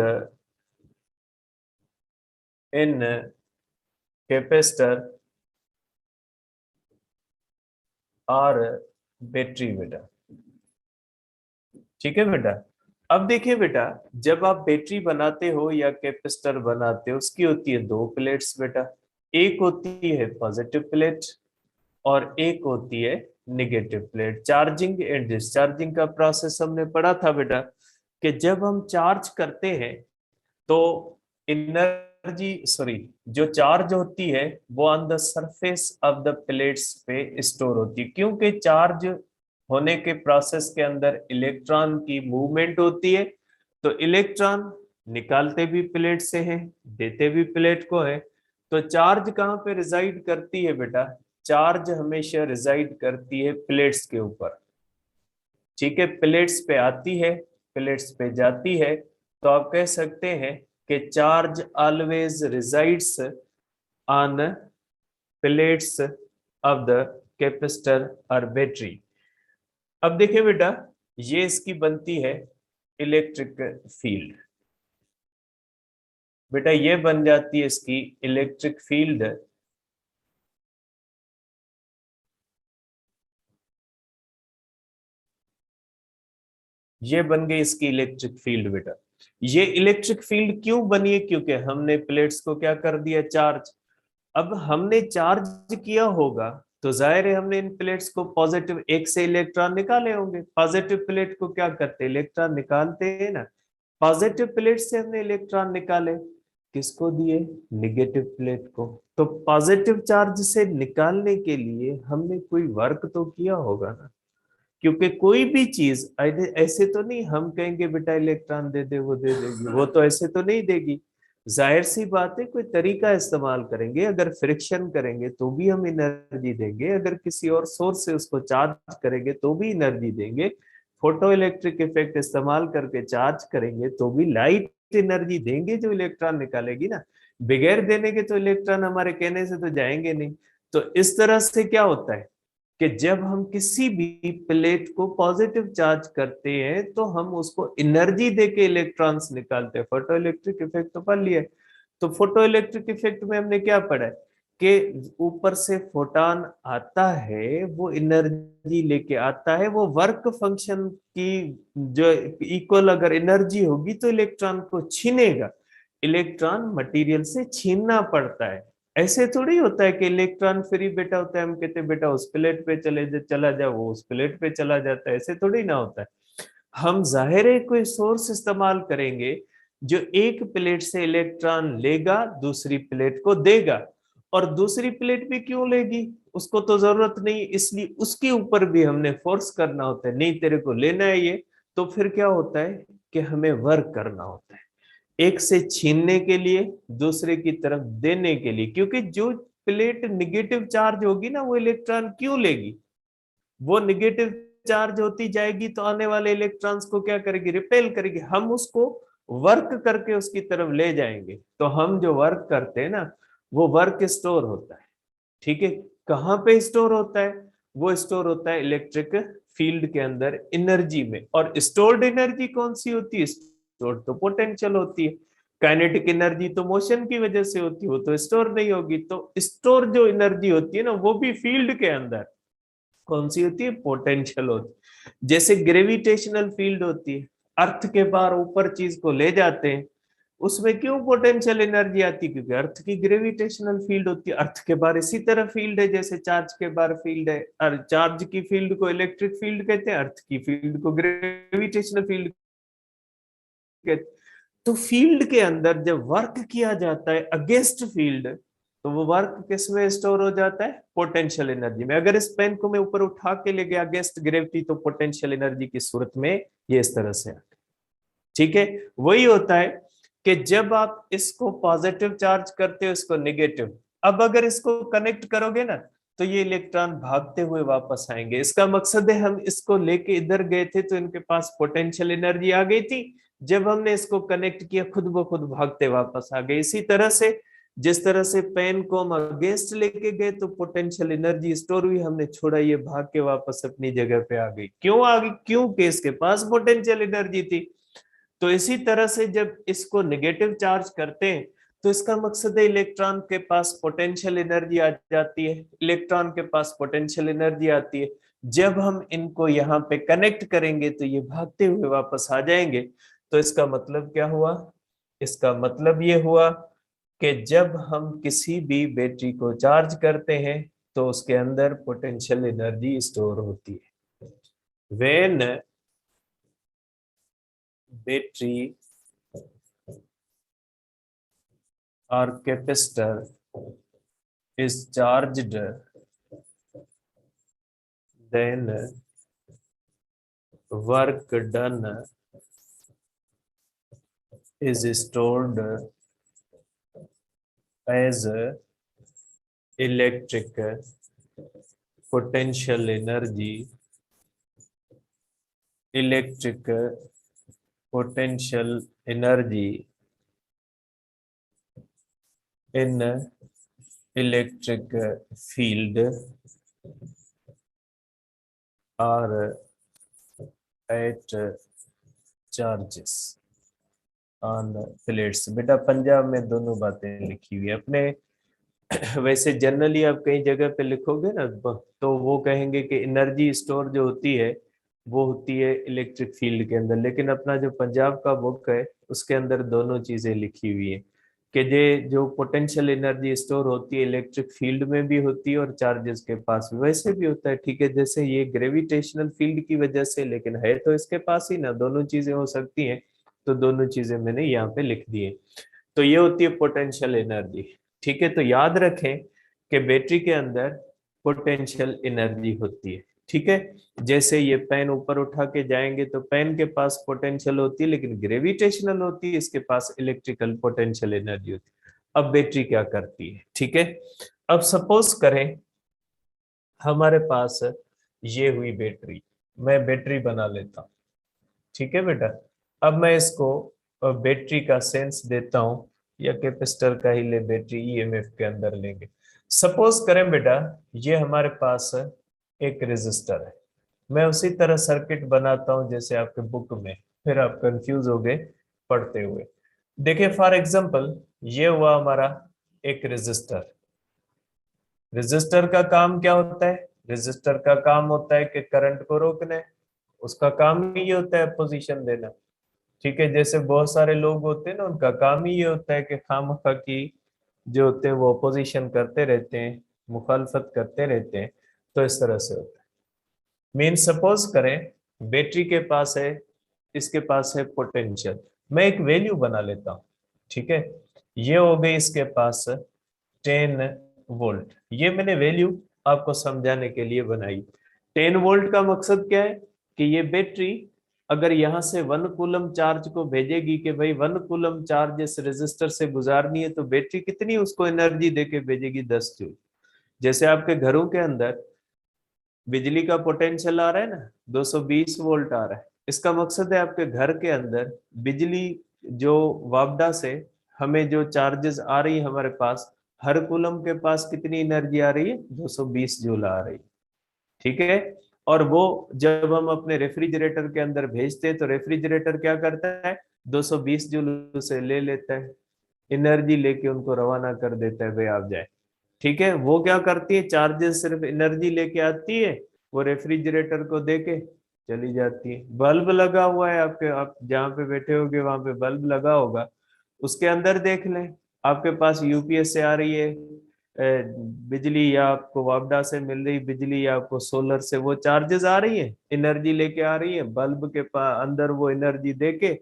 in कैपेसिटर और बैटरी बेटा। ठीक है बेटा, अब देखिए बेटा, जब आप बैटरी बनाते हो या कैपेसिटर बनाते हो उसकी होती है दो प्लेट्स बेटा, एक होती है पॉजिटिव प्लेट और एक होती है negative plate. Charging and discharging का प्रोसेस हमने पढ़ा था बेटा कि जब हम चार्ज करते हैं तो एनर्जी सॉरी जो चार्ज होती है वो on the surface of the plates पे स्टोर होती है, क्योंकि चार्ज होने के प्रोसेस के अंदर इलेक्ट्रॉन की मूवमेंट होती है। तो इलेक्ट्रॉन निकालते भी प्लेट से हैं, देते भी प्लेट को है। तो चार्ज कहाँ पे रिजाइड करती है बेटा? चार्ज हमेशा रिजाइड करती है प्लेट्स के ऊपर। ठीक है, प्लेट्स पे आती है, प्लेट्स पे जाती है, तो आप कह सकते हैं कि charge always resides on plates of the capacitor और बैटरी। अब देखिए बेटा, ये इसकी बनती है इलेक्ट्रिक फील्ड बेटा, ये बन जाती है इसकी इलेक्ट्रिक फील्ड। ये बन गई इसकी इलेक्ट्रिक फील्ड बेटा। ये इलेक्ट्रिक फील्ड क्यों बनी है? क्योंकि हमने प्लेट्स को क्या कर दिया, चार्ज। अब हमने चार्ज किया होगा तो जाहिर है हमने इन प्लेट्स को पॉजिटिव, एक से इलेक्ट्रॉन निकाले होंगे। पॉजिटिव प्लेट को क्या करते हैं, इलेक्ट्रॉन निकालते हैं ना। पॉजिटिव प्लेट से हमने इलेक्ट्रॉन निकाले, किसको दिए, निगेटिव प्लेट को। तो पॉजिटिव चार्ज से निकालने के लिए हमने कोई वर्क तो किया होगा ना, क्योंकि कोई भी चीज ऐसे तो नहीं हम कहेंगे बेटा इलेक्ट्रॉन दे दे वो दे देगी, वो तो ऐसे तो नहीं देगी। जाहिर सी बात है कोई तरीका इस्तेमाल करेंगे, अगर फ्रिक्शन करेंगे तो भी हम एनर्जी देंगे, अगर किसी और सोर्स से उसको चार्ज करेंगे तो भी एनर्जी देंगे, फोटो इलेक्ट्रिक इफेक्ट इस्तेमाल करके चार्ज करेंगे तो भी लाइट एनर्जी देंगे जो इलेक्ट्रॉन निकालेगी ना। बगैर देने के तो इलेक्ट्रॉन हमारे कहने से तो जाएंगे नहीं। तो इस तरह से क्या होता है कि जब हम किसी भी प्लेट को पॉजिटिव चार्ज करते हैं तो हम उसको एनर्जी देके इलेक्ट्रॉन्स निकालते हैं। फोटो इलेक्ट्रिक इफेक्ट तो पढ़ लिया। तो फोटो इलेक्ट्रिक इफेक्ट में हमने क्या पढ़ा है कि ऊपर से फोटॉन आता है, वो एनर्जी लेके आता है, वो वर्क फंक्शन की जो इक्वल अगर एनर्जी होगी तो इलेक्ट्रॉन को छीनेगा। इलेक्ट्रॉन मटेरियल से छीनना पड़ता है। ऐसे थोड़ी होता है कि इलेक्ट्रॉन फ्री बेटा होता है, हम कहते हैं बेटा उस प्लेट पे चला जा, वो उस प्लेट पे चला जाता है, ऐसे थोड़ी ना होता है। हम जाहिर है कोई सोर्स इस्तेमाल करेंगे जो एक प्लेट से इलेक्ट्रॉन लेगा, दूसरी प्लेट को देगा। और दूसरी प्लेट भी क्यों लेगी, उसको तो जरूरत नहीं, इसलिए उसके ऊपर भी हमने फोर्स करना होता है, नहीं तेरे को लेना है ये। तो फिर क्या होता है कि हमें वर्क करना होता है, एक से छीनने के लिए, दूसरे की तरफ देने के लिए। क्योंकि जो प्लेट निगेटिव चार्ज होगी ना वो इलेक्ट्रॉन क्यों लेगी, वो निगेटिव चार्ज होती जाएगी तो आने वाले इलेक्ट्रॉन्स को क्या करेगी, रिपेल करेगी। हम उसको वर्क करके उसकी तरफ ले जाएंगे। तो हम जो वर्क करते हैं ना वो वर्क स्टोर होता है। ठीक है, कहाँ पे स्टोर होता है, वो स्टोर होता है इलेक्ट्रिक फील्ड के अंदर एनर्जी में। और स्टोर्ड एनर्जी कौन सी होती है, स्टोर्ड तो पोटेंशियल होती है। काइनेटिक एनर्जी तो मोशन की वजह से होती है, वो तो स्टोर नहीं होगी। तो स्टोर जो एनर्जी होती है ना, वो भी फील्ड के अंदर कौन सी होती है? पोटेंशियल होती है। जैसे ग्रेविटेशनल फील्ड होती है, अर्थ के बाहर ऊपर चीज को ले जाते हैं, उसमें क्यों पोटेंशियल एनर्जी आती है? क्योंकि अर्थ की ग्रेविटेशनल फील्ड होती है। अर्थ के बाहर इसी तरह फील्ड है जैसे चार्ज के बाहर फील्ड है, और चार्ज की फील्ड को इलेक्ट्रिक फील्ड कहते हैं, अर्थ की फील्ड को ग्रेविटेशनल फील्ड कहते हैं। तो फील्ड के अंदर जब वर्क किया जाता है अगेंस्ट फील्ड, तो वो वर्क किस में स्टोर हो जाता है? पोटेंशियल एनर्जी में। अगर इस पेन को मैं ऊपर उठा के ले गया अगेंस्ट ग्रेविटी, तो पोटेंशियल एनर्जी की सूरत में ये इस तरह से, ठीक है। वही होता है कि जब आप इसको पॉजिटिव चार्ज करते हो, इसको नेगेटिव, अब अगर इसको कनेक्ट करोगे ना, तो ये इलेक्ट्रॉन भागते हुए वापस आएंगे। इसका मकसद है, हम इसको लेके इधर गए थे तो इनके पास पोटेंशियल एनर्जी आ गई थी, जब हमने इसको कनेक्ट किया खुद ब खुद भागते वापस आ गए। इसी तरह से जिस तरह से पेन को हम अगेंस्ट लेके गए तो पोटेंशियल एनर्जी स्टोर हुई, हमने छोड़ा, ये भाग के वापस अपनी जगह पे आ गई। क्यों आ गई? क्योंकि इसके पास पोटेंशियल एनर्जी थी। तो इसी तरह से जब इसको नेगेटिव चार्ज करते हैं, तो इसका मकसद है इलेक्ट्रॉन के पास पोटेंशियल एनर्जी आ जाती है। इलेक्ट्रॉन के पास पोटेंशियल एनर्जी आती है, जब हम इनको यहाँ पे कनेक्ट करेंगे तो ये भागते हुए वापस आ जाएंगे। तो इसका मतलब क्या हुआ? इसका मतलब ये हुआ कि जब हम किसी भी बैटरी को चार्ज करते हैं तो उसके अंदर पोटेंशियल एनर्जी स्टोर होती है। When battery or capacitor is charged, then work done is stored as electric potential energy, electric potential energy in electric field or at charges on plates। बेटा पंजाब में दोनों बातें लिखी हुई है अपने। वैसे जनरली आप कई जगह पे लिखोगे ना, तो वो कहेंगे कि एनर्जी स्टोर जो होती है वो होती है इलेक्ट्रिक फील्ड के अंदर, लेकिन अपना जो पंजाब का बुक है उसके अंदर दोनों चीजें लिखी हुई है कि ये जो पोटेंशियल एनर्जी स्टोर होती है इलेक्ट्रिक फील्ड में भी होती है और चार्जेस के पास भी वैसे भी होता है। ठीक है, जैसे ये ग्रेविटेशनल फील्ड की वजह से, लेकिन है तो इसके पास ही ना, दोनों चीजें हो सकती हैं। तो दोनों चीजें मैंने यहाँ पे लिख दी है। तो ये होती है पोटेंशियल एनर्जी। ठीक है, तो याद रखें कि बैटरी के अंदर पोटेंशियल एनर्जी होती है। ठीक है, जैसे ये पेन ऊपर उठा के जाएंगे तो पेन के पास पोटेंशियल होती है, लेकिन ग्रेविटेशनल होती है, इसके पास इलेक्ट्रिकल पोटेंशियल एनर्जी होती है। अब बैटरी क्या करती है? ठीक है, अब सपोज करें हमारे पास ये हुई बैटरी, मैं बैटरी बना लेता हूं। ठीक है बेटा, अब मैं इसको बैटरी का सेंस देता हूं, या कैपेसिटर का ही ले, बैटरी ईएमएफ के अंदर लेंगे। सपोज करें बेटा ये हमारे पास एक रेजिस्टर है, मैं उसी तरह सर्किट बनाता हूं जैसे आपके बुक में, फिर आप कंफ्यूज हो गए पढ़ते हुए। देखिए फॉर एग्जांपल ये हुआ हमारा एक रेजिस्टर। रेजिस्टर का काम क्या होता है? रेजिस्टर का काम होता है कि करंट को रोकना है, उसका काम ही ये होता है पोजीशन देना। ठीक है, जैसे बहुत सारे लोग होते हैं ना, उनका काम ही ये होता है कि खामखा की जो होते हैं वो अपोजिशन करते रहते हैं, मुखालफत करते रहते हैं। तो इस तरह से होता है। मीन सपोज करें बैटरी के पास है, इसके पास है पोटेंशियल, मैं एक वैल्यू बना लेता हूं। ठीक है, ये हो गई इसके पास 10 वोल्ट। ये मैंने वैल्यू आपको समझाने के लिए बनाई। 10 वोल्ट का मकसद क्या है कि ये बैटरी अगर यहां से 1 कूलम चार्ज को भेजेगी कि भाई 1 कूलम चार्ज इस रेजिस्टर से गुजारनी है, तो बैटरी कितनी उसको एनर्जी देके भेजेगी? 10 जूल। जैसे आपके घरों के अंदर बिजली का पोटेंशियल आ रहा है ना, 220 वोल्ट आ रहा है, इसका मकसद है आपके घर के अंदर बिजली जो वापडा से हमें जो चार्जेस आ रही है हमारे पास, हर कूलम के पास कितनी एनर्जी आ रही है? 220 जूल आ रही है। ठीक है, और वो जब हम अपने रेफ्रिजरेटर के अंदर भेजते हैं तो रेफ्रिजरेटर क्या करता है? 220 जूल उसे ले लेता है, एनर्जी लेके उनको रवाना कर देता है, भाई आप जाए। ठीक है, वो क्या करती है, चार्जेस सिर्फ एनर्जी लेके आती है, वो रेफ्रिजरेटर को देके चली जाती है। बल्ब लगा हुआ है आपके, आप जहाँ पे बैठे होगे वहां पे बल्ब लगा होगा, उसके अंदर देख लें, आपके पास यूपीएस से आ रही है बिजली, या आपको वापडा से मिल रही बिजली, या आपको सोलर से वो चार्जेस आ रही है, एनर्जी लेके आ रही है, बल्ब के अंदर वो एनर्जी देके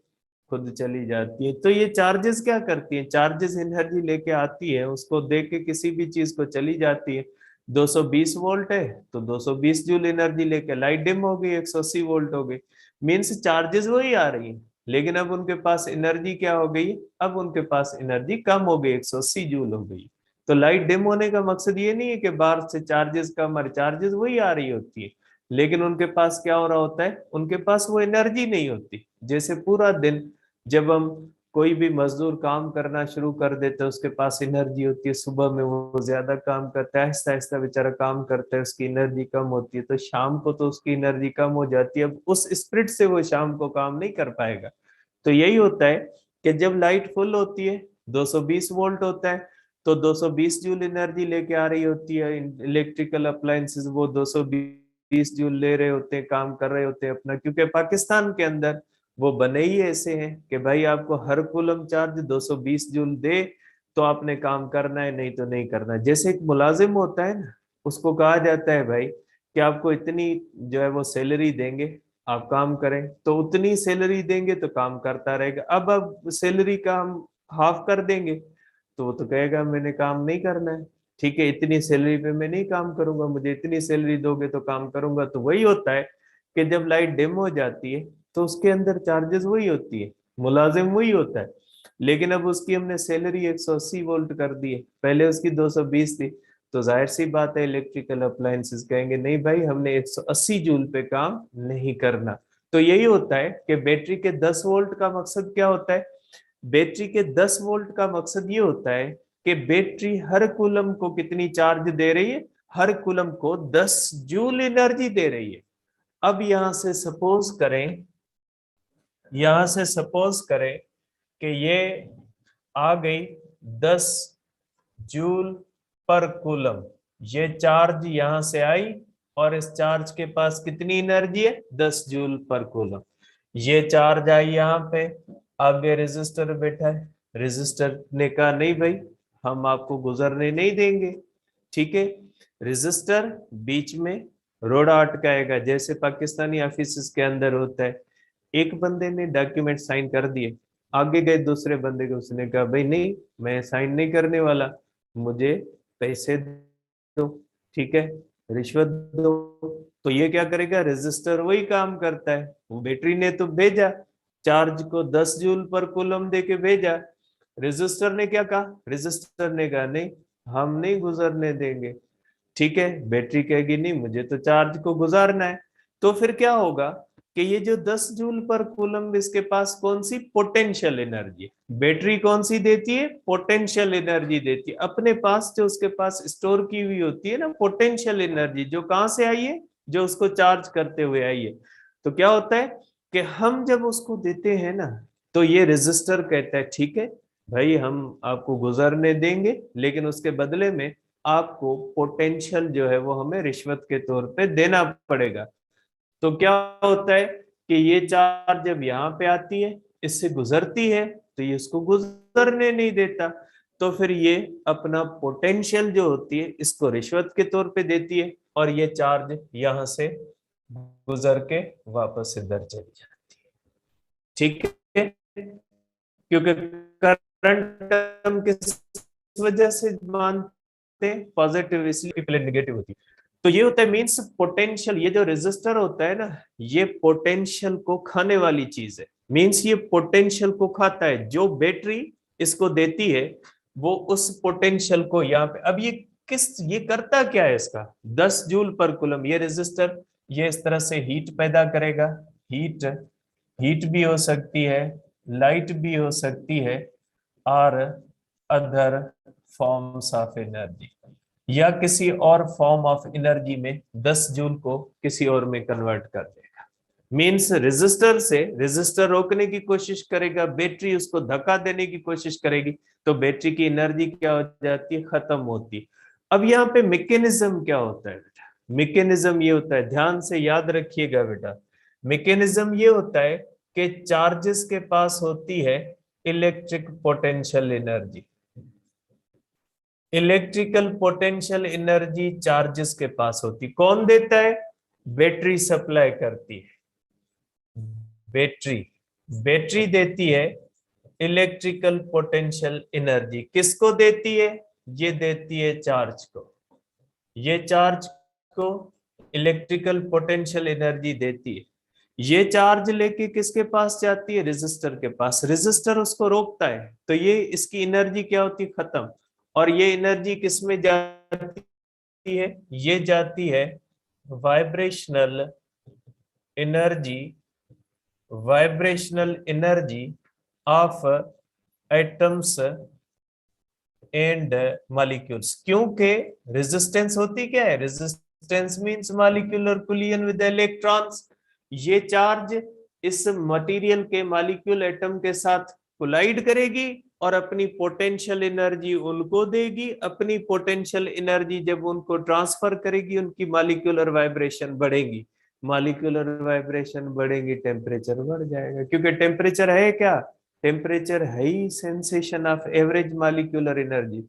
खुद चली जाती है। तो ये चार्जेस क्या करती है, चार्जेस एनर्जी लेके आती है, उसको दे के किसी भी चीज को चली जाती है। 220 वोल्ट है तो 220 जूल एनर्जी लेके लाइट डिम हो गई, 180 वोल्ट हो गई। मीन्स चार्जेस वही आ रही है, लेकिन अब उनके पास एनर्जी क्या हो गई, अब उनके पास एनर्जी कम हो गई, 180 जूल हो गई। तो लाइट डिम होने का मकसद ये नहीं है कि बाहर से चार्जेस कम, और चार्जेस वही आ रही होती है, लेकिन उनके पास क्या हो रहा होता है, उनके पास वो एनर्जी नहीं होती। जैसे पूरा दिन जब हम कोई भी मजदूर काम करना शुरू कर देते हैं, उसके पास एनर्जी होती है, सुबह में वो ज्यादा काम करता है, आहिस्ता आहिस्ता बेचारा काम करता है, उसकी एनर्जी कम होती है, तो शाम को तो उसकी एनर्जी कम हो जाती है, अब उस स्पिरिट से वो शाम को काम नहीं कर पाएगा। तो यही होता है कि जब लाइट फुल होती है, 220 वोल्ट होता है, तो 220 जूल एनर्जी लेके आ रही होती है, इलेक्ट्रिकल अप्लायंसेस वो 220 जूल ले रहे होते हैं, काम कर रहे होते हैं अपना, क्योंकि पाकिस्तान के अंदर वो बने ही ऐसे हैं कि भाई आपको हर कूलम चार्ज 220 जूल दे तो आपने काम करना है, नहीं तो नहीं करना है। जैसे एक मुलाजिम होता है ना, उसको कहा जाता है भाई कि आपको इतनी जो है वो सैलरी देंगे, आप काम करें, तो उतनी सैलरी देंगे तो काम करता रहेगा। अब सैलरी का हम हाफ कर देंगे तो वो तो कहेगा मैंने काम नहीं करना है, ठीक है इतनी सैलरी पे मैं नहीं काम करूंगा, मुझे इतनी सैलरी दोगे तो काम करूंगा। तो वही होता है कि जब लाइट डिम हो जाती है तो उसके अंदर चार्जेस वही होती है, मुलाजिम वही होता है, लेकिन अब उसकी हमने सैलरी 180 वोल्ट कर दी है, पहले उसकी 220 थी। तो जाहिर सी बात है इलेक्ट्रिकल अप्लायंसेस कहेंगे नहीं भाई हमने 180 जूल पे काम नहीं करना। तो यही होता है कि बैटरी के 10 वोल्ट का मकसद क्या होता है, बैटरी के 10 वोल्ट का मकसद ये होता है कि बैटरी हर कूलम को कितनी चार्ज दे रही है, हर कूलम को 10 जूल एनर्जी दे रही है। अब यहां से सपोज करें कि ये आ गई 10 जूल पर कूलम, ये चार्ज यहां से आई, और इस चार्ज के पास कितनी एनर्जी है, 10 जूल पर कूलम। ये चार्ज आई यहाँ पे, आगे रेजिस्टर बैठा है, रेजिस्टर ने कहा नहीं भाई हम आपको गुजरने नहीं देंगे, ठीक है। रेजिस्टर बीच में रोड़ा अटकाएगा, जैसे पाकिस्तानी ऑफिस के अंदर होता है, एक बंदे ने डॉक्यूमेंट साइन कर दिए, आगे गए दूसरे बंदे को, उसने कहा भाई नहीं मैं साइन नहीं करने वाला, मुझे पैसे दो, ठीक है रिश्वत दो। तो ये क्या करेगा, रजिस्टर वही काम करता है, वो बैटरी ने तो भेजा चार्ज को 10 जूल पर कूलम दे के भेजा, रजिस्टर ने क्या कहा, रजिस्टर ने कहा नहीं हम नहीं गुजरने देंगे, ठीक है। बैटरी कहेगी नहीं मुझे तो चार्ज को गुजारना है। तो फिर क्या होगा कि ये जो 10 जूल पर कूलम इसके पास कौन सी पोटेंशियल एनर्जी है, बैटरी कौन सी देती है, पोटेंशियल एनर्जी देती है अपने पास, जो उसके पास स्टोर की हुई होती है ना पोटेंशियल एनर्जी, जो कहां से आई है, जो उसको चार्ज करते हुए आई है। तो क्या होता है कि हम जब उसको देते हैं ना, तो ये रेजिस्टर कहता है ठीक है भाई हम आपको गुजरने देंगे, लेकिन उसके बदले में आपको पोटेंशियल जो है वो हमें रिश्वत के तौर पे देना पड़ेगा। तो क्या होता है कि ये चार्ज जब यहाँ पे आती है, इससे गुजरती है, तो ये इसको गुजरने नहीं देता, तो फिर ये अपना पोटेंशियल जो होती है इसको रिश्वत के तौर पे देती है, और ये चार्ज यहां से गुजर के वापस इधर चली जाती है, ठीक है। क्योंकि करंट टर्म किस वजह से मानते हैं, पॉजिटिव इसलिए पहले नेगेटिव होती है। तो ये होता है मींस पोटेंशियल, ये जो रेजिस्टर होता है ना ये पोटेंशियल को खाने वाली चीज है, मींस ये पोटेंशियल को खाता है, जो बैटरी इसको देती है वो उस पोटेंशियल को यहाँ पे, अब ये करता क्या है इसका, 10 जूल पर कूलम, ये रेजिस्टर ये इस तरह से हीट पैदा करेगा, हीट हीट भी हो सकती है, लाइट भी हो सकती है, और अदर फॉर्म्स ऑफ एनर्जी, या किसी और फॉर्म ऑफ एनर्जी में 10 जूल को किसी और में कन्वर्ट कर देगा। मीन्स रेजिस्टर रोकने की कोशिश करेगा, बैटरी उसको धक्का देने की कोशिश करेगी, तो बैटरी की एनर्जी क्या हो जाती है, खत्म होती है। अब यहाँ पे मैकेनिज्म क्या होता है बेटा, मैकेनिज्म ये होता है, ध्यान से याद रखिएगा बेटा, मैकेनिज्म ये होता है कि चार्जेस के पास होती है electric potential energy. Electrical potential energy charges के पास होती, कौन देता है, बैटरी सप्लाई करती है, बैटरी बैटरी देती है इलेक्ट्रिकल पोटेंशियल एनर्जी। किसको देती है, ये देती है चार्ज को, ये चार्ज को इलेक्ट्रिकल पोटेंशियल एनर्जी देती है। ये चार्ज लेके किसके पास जाती है, रेजिस्टर के पास, रेजिस्टर उसको रोकता है, तो ये इसकी एनर्जी क्या होती है, खत्म। और ये एनर्जी किसमें जाती है, ये जाती है vibrational energy, vibrational energy of atoms and molecules. क्योंकि रेजिस्टेंस होती क्या है, resistance means molecular collision with electrons. ये चार्ज इस मटेरियल के मॉलिक्यूल एटम के साथ कोलाइड करेगी और अपनी पोटेंशियल एनर्जी उनको देगी। अपनी पोटेंशियल एनर्जी जब उनको ट्रांसफर करेगी, उनकी मॉलिक्यूलर वाइब्रेशन बढ़ेगी, मॉलिक्यूलर वाइब्रेशन बढ़ेगी, टेम्परेचर बढ़ जाएगा। क्योंकि टेम्परेचर है क्या, टेम्परेचर है ही sensation of average molecular energy.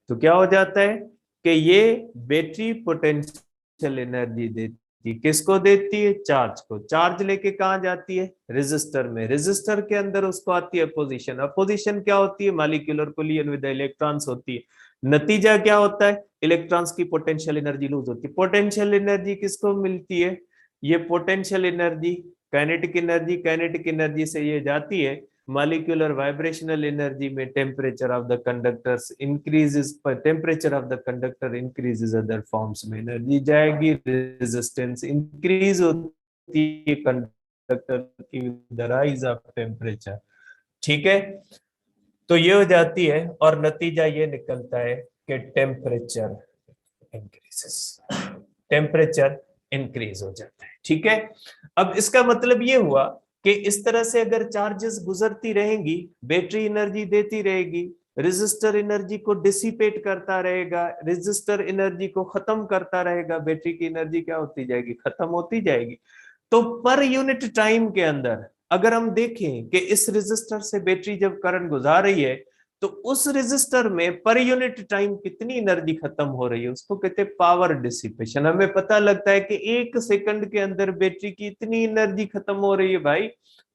तो क्या हो जाता है कि ये बैटरी पोटेंशियल एनर्जी देती, किसको देती है, चार्ज को। चार्ज लेके कहां जाती है, रेजिस्टर में, रेजिस्टर के अंदर उसको आती है अपोजिशन। अपोजिशन क्या होती है, मॉलिक्यूलर कोलिजन विद इलेक्ट्रॉन्स होती है। नतीजा क्या होता है, इलेक्ट्रॉन्स की पोटेंशियल एनर्जी लूज होती है। पोटेंशियल एनर्जी किसको मिलती है, ये पोटेंशियल एनर्जी काइनेटिक एनर्जी से ये जाती है मॉलिक्यूलर वाइब्रेशनल एनर्जी में। Temperature of the conductors increases, temperature of the conductor increases, other forms में एनर्जी जाएगी, रेजिस्टेंस इंक्रीज होती है कंडक्टर की, द राइज ऑफ टेम्परेचर। ठीक है, तो ये हो जाती है और नतीजा ये निकलता है कि टेम्परेचर इंक्रीजेस, टेम्परेचर इंक्रीज हो जाता है। ठीक है, अब इसका मतलब ये हुआ कि इस तरह से अगर चार्जेस गुजरती रहेंगी, बैटरी एनर्जी देती रहेगी, रेजिस्टर एनर्जी को डिसिपेट करता रहेगा, रेजिस्टर एनर्जी को खत्म करता रहेगा, बैटरी की एनर्जी क्या होती जाएगी, खत्म होती जाएगी। तो पर यूनिट टाइम के अंदर अगर हम देखें कि इस रेजिस्टर से बैटरी जब करंट गुजार रही है, तो उस रेजिस्टर में पर यूनिट टाइम कितनी एनर्जी खत्म हो रही है, उसको कहते हैं पावर डिसिपेशन। हमें पता लगता है कि 1 सेकंड के अंदर बैटरी की इतनी एनर्जी खत्म हो रही है भाई,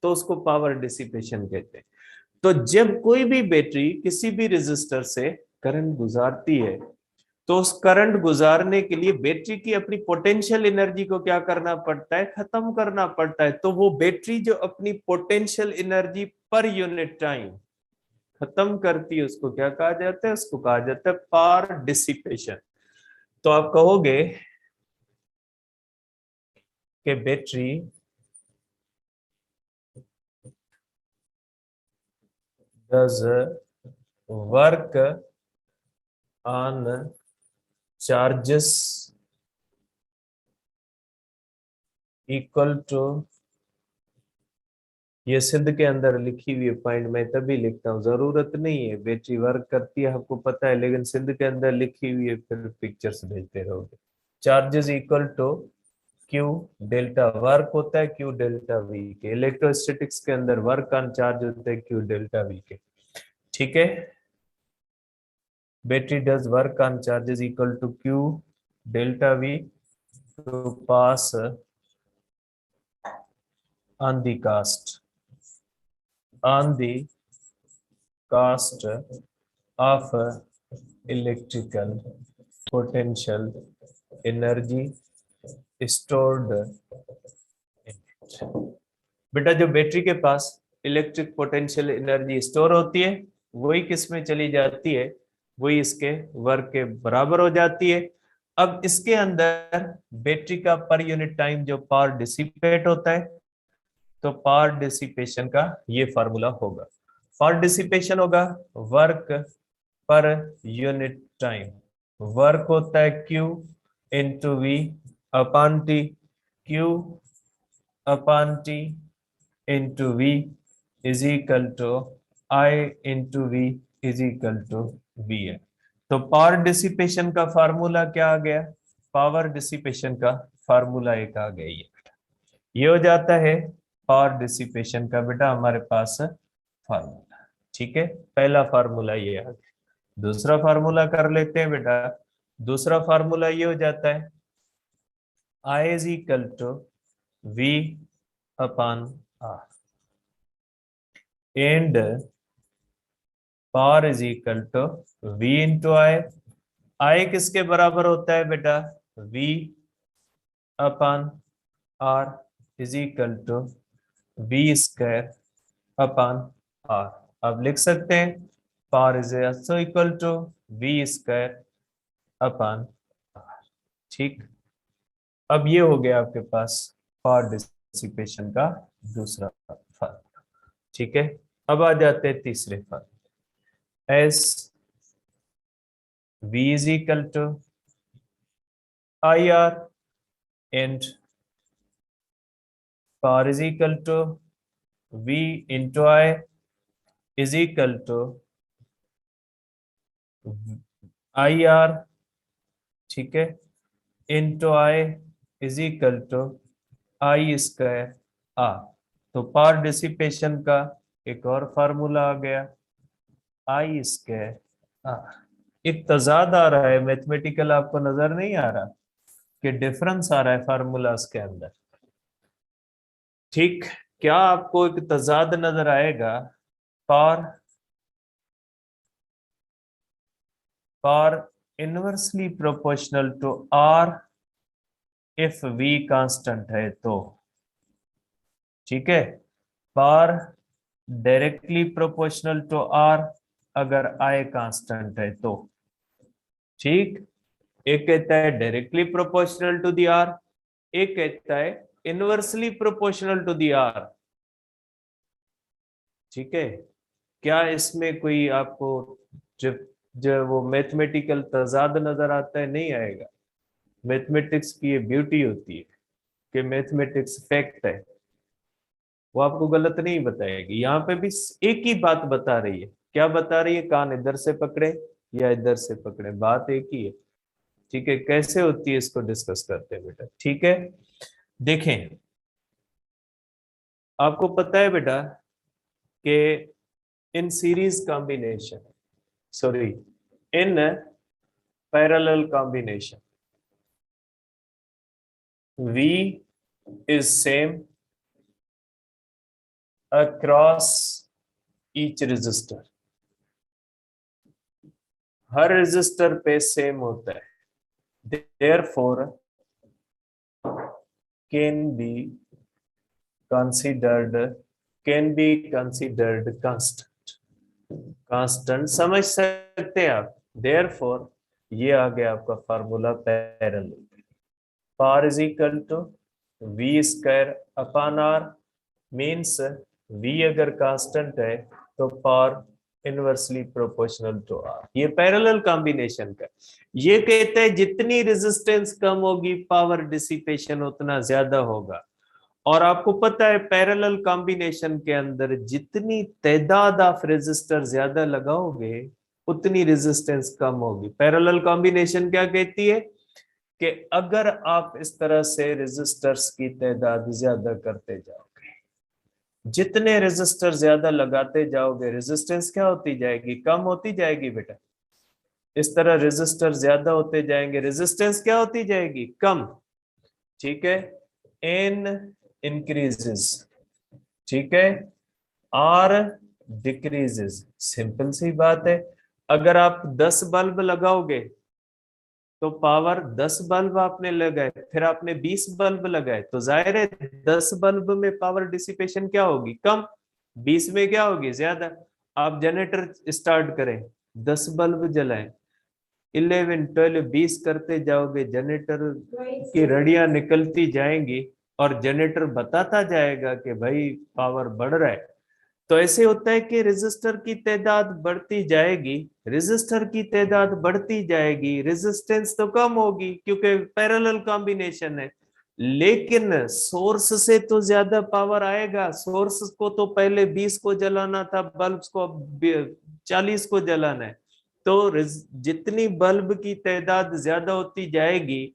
तो उसको पावर डिसिपेशन कहते हैं। तो जब कोई भी बैटरी किसी भी रेजिस्टर से करंट गुजारती है, तो उस करंट गुजारने के लिए बैटरी की अपनी पोटेंशियल एनर्जी को क्या करना पड़ता है, खत्म करना पड़ता है। तो वो बैटरी जो अपनी पोटेंशियल एनर्जी पर यूनिट टाइम खत्म करती है, उसको क्या कहा जाता है, उसको कहा जाता है पावर डिसिपेशन। तो आप कहोगे कि battery does work on charges equal to, ये सिद्ध के अंदर लिखी हुई पॉइंट मैं तभी लिखता हूँ, जरूरत नहीं है, बैटरी वर्क करती है आपको पता है, लेकिन सिद्ध के अंदर लिखी हुई है, फिर पिक्चर्स भेजते रहोगे। Charges equal to Q delta, work होता है क्यू डेल्टा वी के, इलेक्ट्रोस्टैटिक्स के अंदर वर्क ऑन चार्ज होता है क्यू डेल्टा वी के। ठीक है, battery does work on charges equal to Q delta V to pass on the cost, on the cost of electrical potential energy stored in it। बेटा जो battery के पास electric potential energy store होती है, वही किस में चली जाती है, वही इसके वर्क के बराबर हो जाती है। अब इसके अंदर बैटरी का पर यूनिट टाइम जो पावर डिसिपेट होता है, तो पावर डिसिपेशन का ये फार्मूला होगा। पावर डिसिपेशन होगा work per unit time, work होता है Q into V upon T. Q upon T into V is equal to I into V is equal to V है। तो पावर डिसिपेशन का formula क्या आ गया? Power dissipation का formula एक आ गया ये हो जाता है पावर डिसिपेशन का बेटा हमारे पास फार्मूला। ठीक है, पहला फार्मूला ये आ गया। दूसरा फार्मूला कर लेते हैं बेटा। दूसरा फार्मूला ये हो जाता है I is equal to V upon R and power is equal to V into I। I किसके बराबर होता है बेटा? V upon R is equal to V square upon R। अब लिख सकते हैं power is also equal to V square upon R। ठीक, अब ये हो गया आपके पास पावर डिसिपेशन का दूसरा फार्मूला। ठीक है, अब आ जाते हैं तीसरे formula. As V is equal to I R and power is equal to V into I is equal to I R. ठीक है, into I is equal to I square R. तो पावर डिसिपेशन का एक और formula आ गया आई square are. एक तजाद आ रहा है मैथमेटिकल, आपको नजर नहीं आ रहा कि डिफरेंस आ रहा है फार्मूलाज के अंदर? ठीक, क्या आपको एक तजाद नजर आएगा? Power inversely proportional to R if V constant है तो। ठीक है, power directly proportional to R अगर आई कांस्टेंट है तो। ठीक, एक कहता है directly proportional to the R, एक कहता है inversely proportional to the R. ठीक है, क्या इसमें कोई आपको जब जो वो मैथमेटिकल तजाद नजर आता है? नहीं आएगा। मैथमेटिक्स की ये ब्यूटी होती है कि मैथमेटिक्स फैक्ट है, वो आपको गलत नहीं बताएगी। यहाँ पे भी एक ही बात बता रही है। क्या बता रही है? कान इधर से पकड़े या इधर से पकड़े, बात एक ही है। ठीक है, कैसे होती है इसको डिस्कस करते हैं बेटा। ठीक है, देखें, आपको पता है बेटा कि in series combination, sorry in parallel combination, V is same across each resistor। हर रेजिस्टर पे सेम होता है, therefore can be considered constant। Constant समझ सकते हैं आप? therefore ये आ गया आपका formula parallel. Power is equal to V square upon R, means V अगर कांस्टेंट है तो power inversely proportional to R. ये पैरेलल कॉम्बिनेशन का ये कहता है जितनी रेजिस्टेंस कम होगी पावर डिसिपेशन उतना ज्यादा होगा। और आपको पता है पैरेलल कॉम्बिनेशन के अंदर जितनी तादाद आप रेजिस्टर ज्यादा लगाओगे उतनी रेजिस्टेंस कम होगी। पैरेलल कॉम्बिनेशन क्या कहती है कि अगर आप इस तरह से रेजिस्टर्स की तादाद ज्यादा करते जाओगे, जितने रेजिस्टर ज्यादा लगाते जाओगे रेजिस्टेंस क्या होती जाएगी? कम होती जाएगी बेटा। इस तरह रेजिस्टर ज्यादा होते जाएंगे, रेजिस्टेंस क्या होती जाएगी? कम। ठीक है, एन इंक्रीजेस। ठीक है, आर डिक्रीजेस। सिंपल सी बात है। अगर आप 10 बल्ब लगाओगे तो पावर 10 बल्ब आपने लगाए, फिर आपने 20 बल्ब लगाए, तो जाहिर है 10 बल्ब में पावर डिसिपेशन क्या होगी? कम। 20 में क्या होगी? ज्यादा। आप जनरेटर स्टार्ट करें, 10 बल्ब जलाएं, 11 12 20 करते जाओगे, जनरेटर की रड़ियां निकलती जाएंगी और जनरेटर बताता जाएगा कि भाई पावर बढ़ रहा है। तो ऐसे होता है कि रेजिस्टर की तादाद बढ़ती जाएगी, रेजिस्टर की तादाद बढ़ती जाएगी, रेजिस्टेंस तो कम होगी क्योंकि पैरेलल कॉम्बिनेशन है। लेकिन सोर्स से तो ज्यादा पावर आएगा। सोर्स को तो पहले 20 को जलाना था, बल्ब को 40 को जलाना है। तो जितनी बल्ब की तादाद ज्यादा होती जाएगी,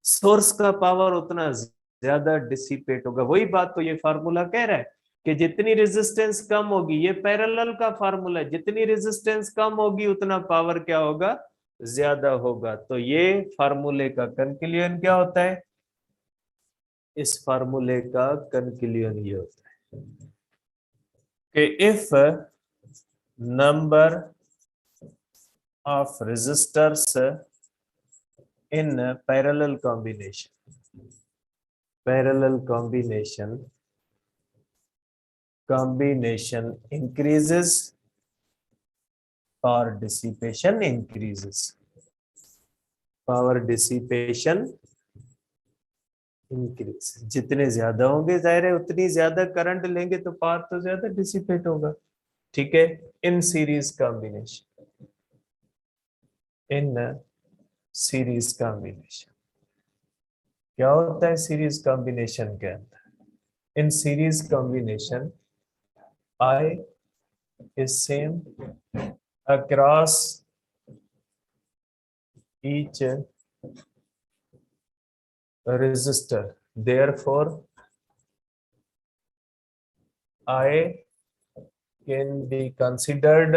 सोर्स का पावर उतना ज्यादा डिसिपेट होगा। वही बात तो ये फार्मूला कह रहा है कि जितनी रेजिस्टेंस कम होगी, ये पैरेलल का फार्मूला है, जितनी रेजिस्टेंस कम होगी उतना पावर क्या होगा, ज्यादा होगा। तो ये फार्मूले का कंक्लूजन क्या होता है, इस फार्मूले का कंक्लूजन ये होता है कि if number of resistors in parallel combination increases, power dissipation increases. Power dissipation increase, जितने ज्यादा होंगे जाहिर है उतनी ज्यादा करंट लेंगे तो पावर तो ज्यादा डिसिपेट होगा। ठीक है, इन सीरीज कॉम्बिनेशन क्या होता है सीरीज कॉम्बिनेशन के अंदर, इन series combination I is same across each resistor, therefore I can be considered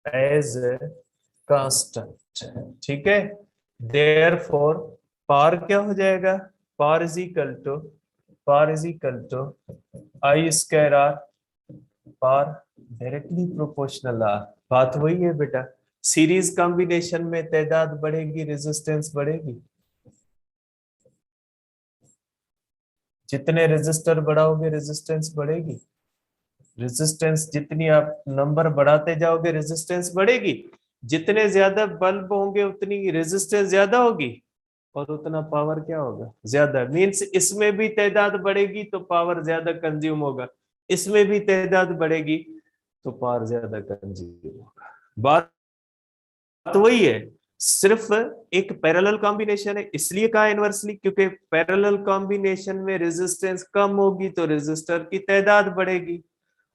as constant। ठीक है, therefore पावर क्या हो जाएगा, power is equal to I square R, power directly proportional R. बात वही है बेटा, सीरीज कॉम्बिनेशन में तादाद बढ़ेगी, रेजिस्टेंस बढ़ेगी। जितने रेजिस्टर बढ़ाओगे रेजिस्टेंस बढ़ेगी, रेजिस्टेंस जितनी आप नंबर बढ़ाते जाओगे रेजिस्टेंस बढ़ेगी। जितने ज्यादा बल्ब होंगे उतनी रेजिस्टेंस ज्यादा होगी और उतना पावर क्या होगा, ज्यादा। मींस इसमें भी तादाद बढ़ेगी तो पावर ज्यादा कंज्यूम होगा, इसमें भी तादाद बढ़ेगी तो पावर ज्यादा कंज्यूम होगा। बात तो वही है, सिर्फ एक पैरेलल कॉम्बिनेशन है, इसलिए कहा इनवर्सली, क्योंकि पैरेलल कॉम्बिनेशन में रेजिस्टेंस कम होगी तो रेजिस्टर की तादाद बढ़ेगी,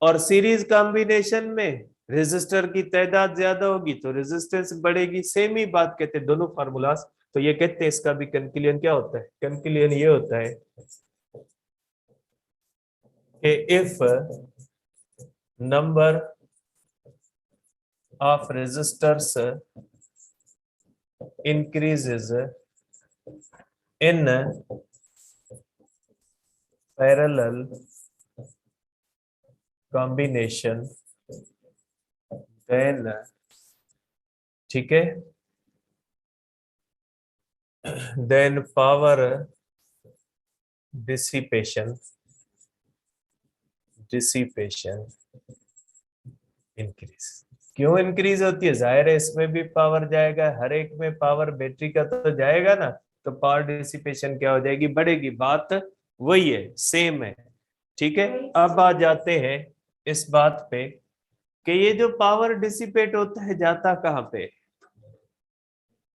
और सीरीज कॉम्बिनेशन में रेजिस्टर की तादाद ज्यादा होगी तो रेजिस्टेंस बढ़ेगी। सेम ही बात कहते हैं दोनों फार्मूलास। तो ये कहते हैं इसका भी कंक्लूजन क्या होता है, कंक्लूजन ये होता है कि if number of resistors increases in parallel combination, then ठीक है, then power dissipation increase। क्यों इंक्रीज होती है, जाहिर है इसमें भी पावर जाएगा, हर एक में पावर बैटरी का तो जाएगा ना, तो पावर डिसिपेशन क्या हो जाएगी, बढ़ेगी। बात वही है, सेम है। ठीक है, अब आ जाते हैं इस बात पे कि ये जो पावर डिसिपेट होता है जाता कहाँ पे।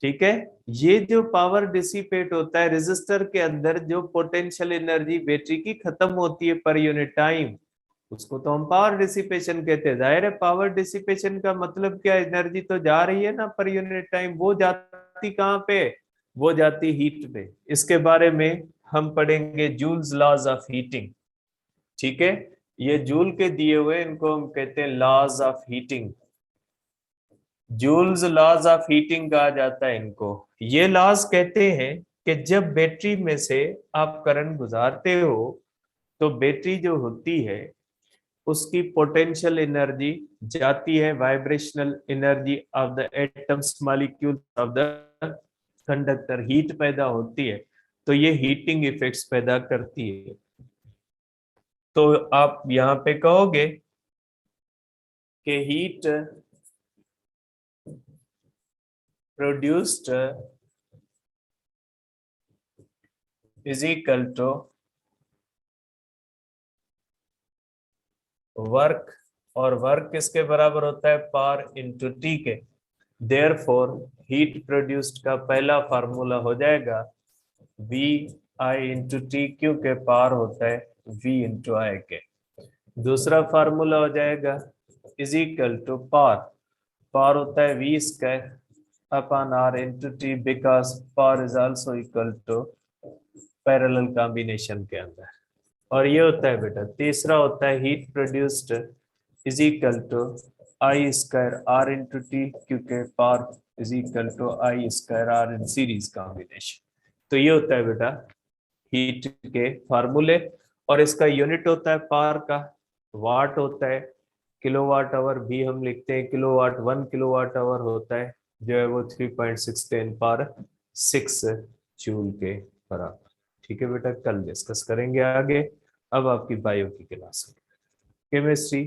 ठीक है, ये जो पावर डिसिपेट होता है रेजिस्टर के अंदर, जो पोटेंशियल एनर्जी बैटरी की खत्म होती है पर यूनिट टाइम, उसको तो हम पावर डिसिपेशन कहते हैं। जाहिर है पावर डिसिपेशन का मतलब क्या, एनर्जी तो जा रही है ना पर यूनिट टाइम, वो जाती कहाँ पे, वो जाती हीट पे। इसके बारे में हम पढ़ेंगे जूल्स लॉज ऑफ हीटिंग। ठीक है, ये जूल के दिए हुए, इनको हम कहते हैं laws of heating, Joule's laws of heating कहा जाता है इनको। ये लॉज कहते हैं कि जब बैटरी में से आप करंट गुजारते हो तो बैटरी जो होती है उसकी पोटेंशियल एनर्जी जाती है vibrational energy of the atoms molecule of the conductor, heat पैदा होती है। तो ये हीटिंग इफेक्ट्स पैदा करती है। तो आप यहाँ पे कहोगे कि heat produced is equal to work, और वर्क किसके बराबर होता है, पावर इंटू टी के। देयरफॉर हीट प्रोड्यूस्ड का पहला फार्मूला हो जाएगा वी आई इंटू टी, क्योंकि पावर होता है वी इंटू आई के। दूसरा फार्मूला हो जाएगा is equal to power, power होता है V square upon R into T, because power is also equal to parallel combination के अंदर। और ये होता है बेटा तीसरा होता है heat produced is equal to I square R into T, क्योंकि power is equal to I square R in series combination. तो ये होता है बेटा हीट के फार्मूले। और इसका यूनिट होता है पावर का, वाट होता है, किलोवाट आवर भी हम लिखते हैं किलोवाट, 1 किलोवाट आवर होता है जो है वो 3.6 पावर 6 जूल के बराबर। ठीक है बेटा, कल डिस्कस करेंगे आगे। अब आपकी बायो की क्लास, केमिस्ट्री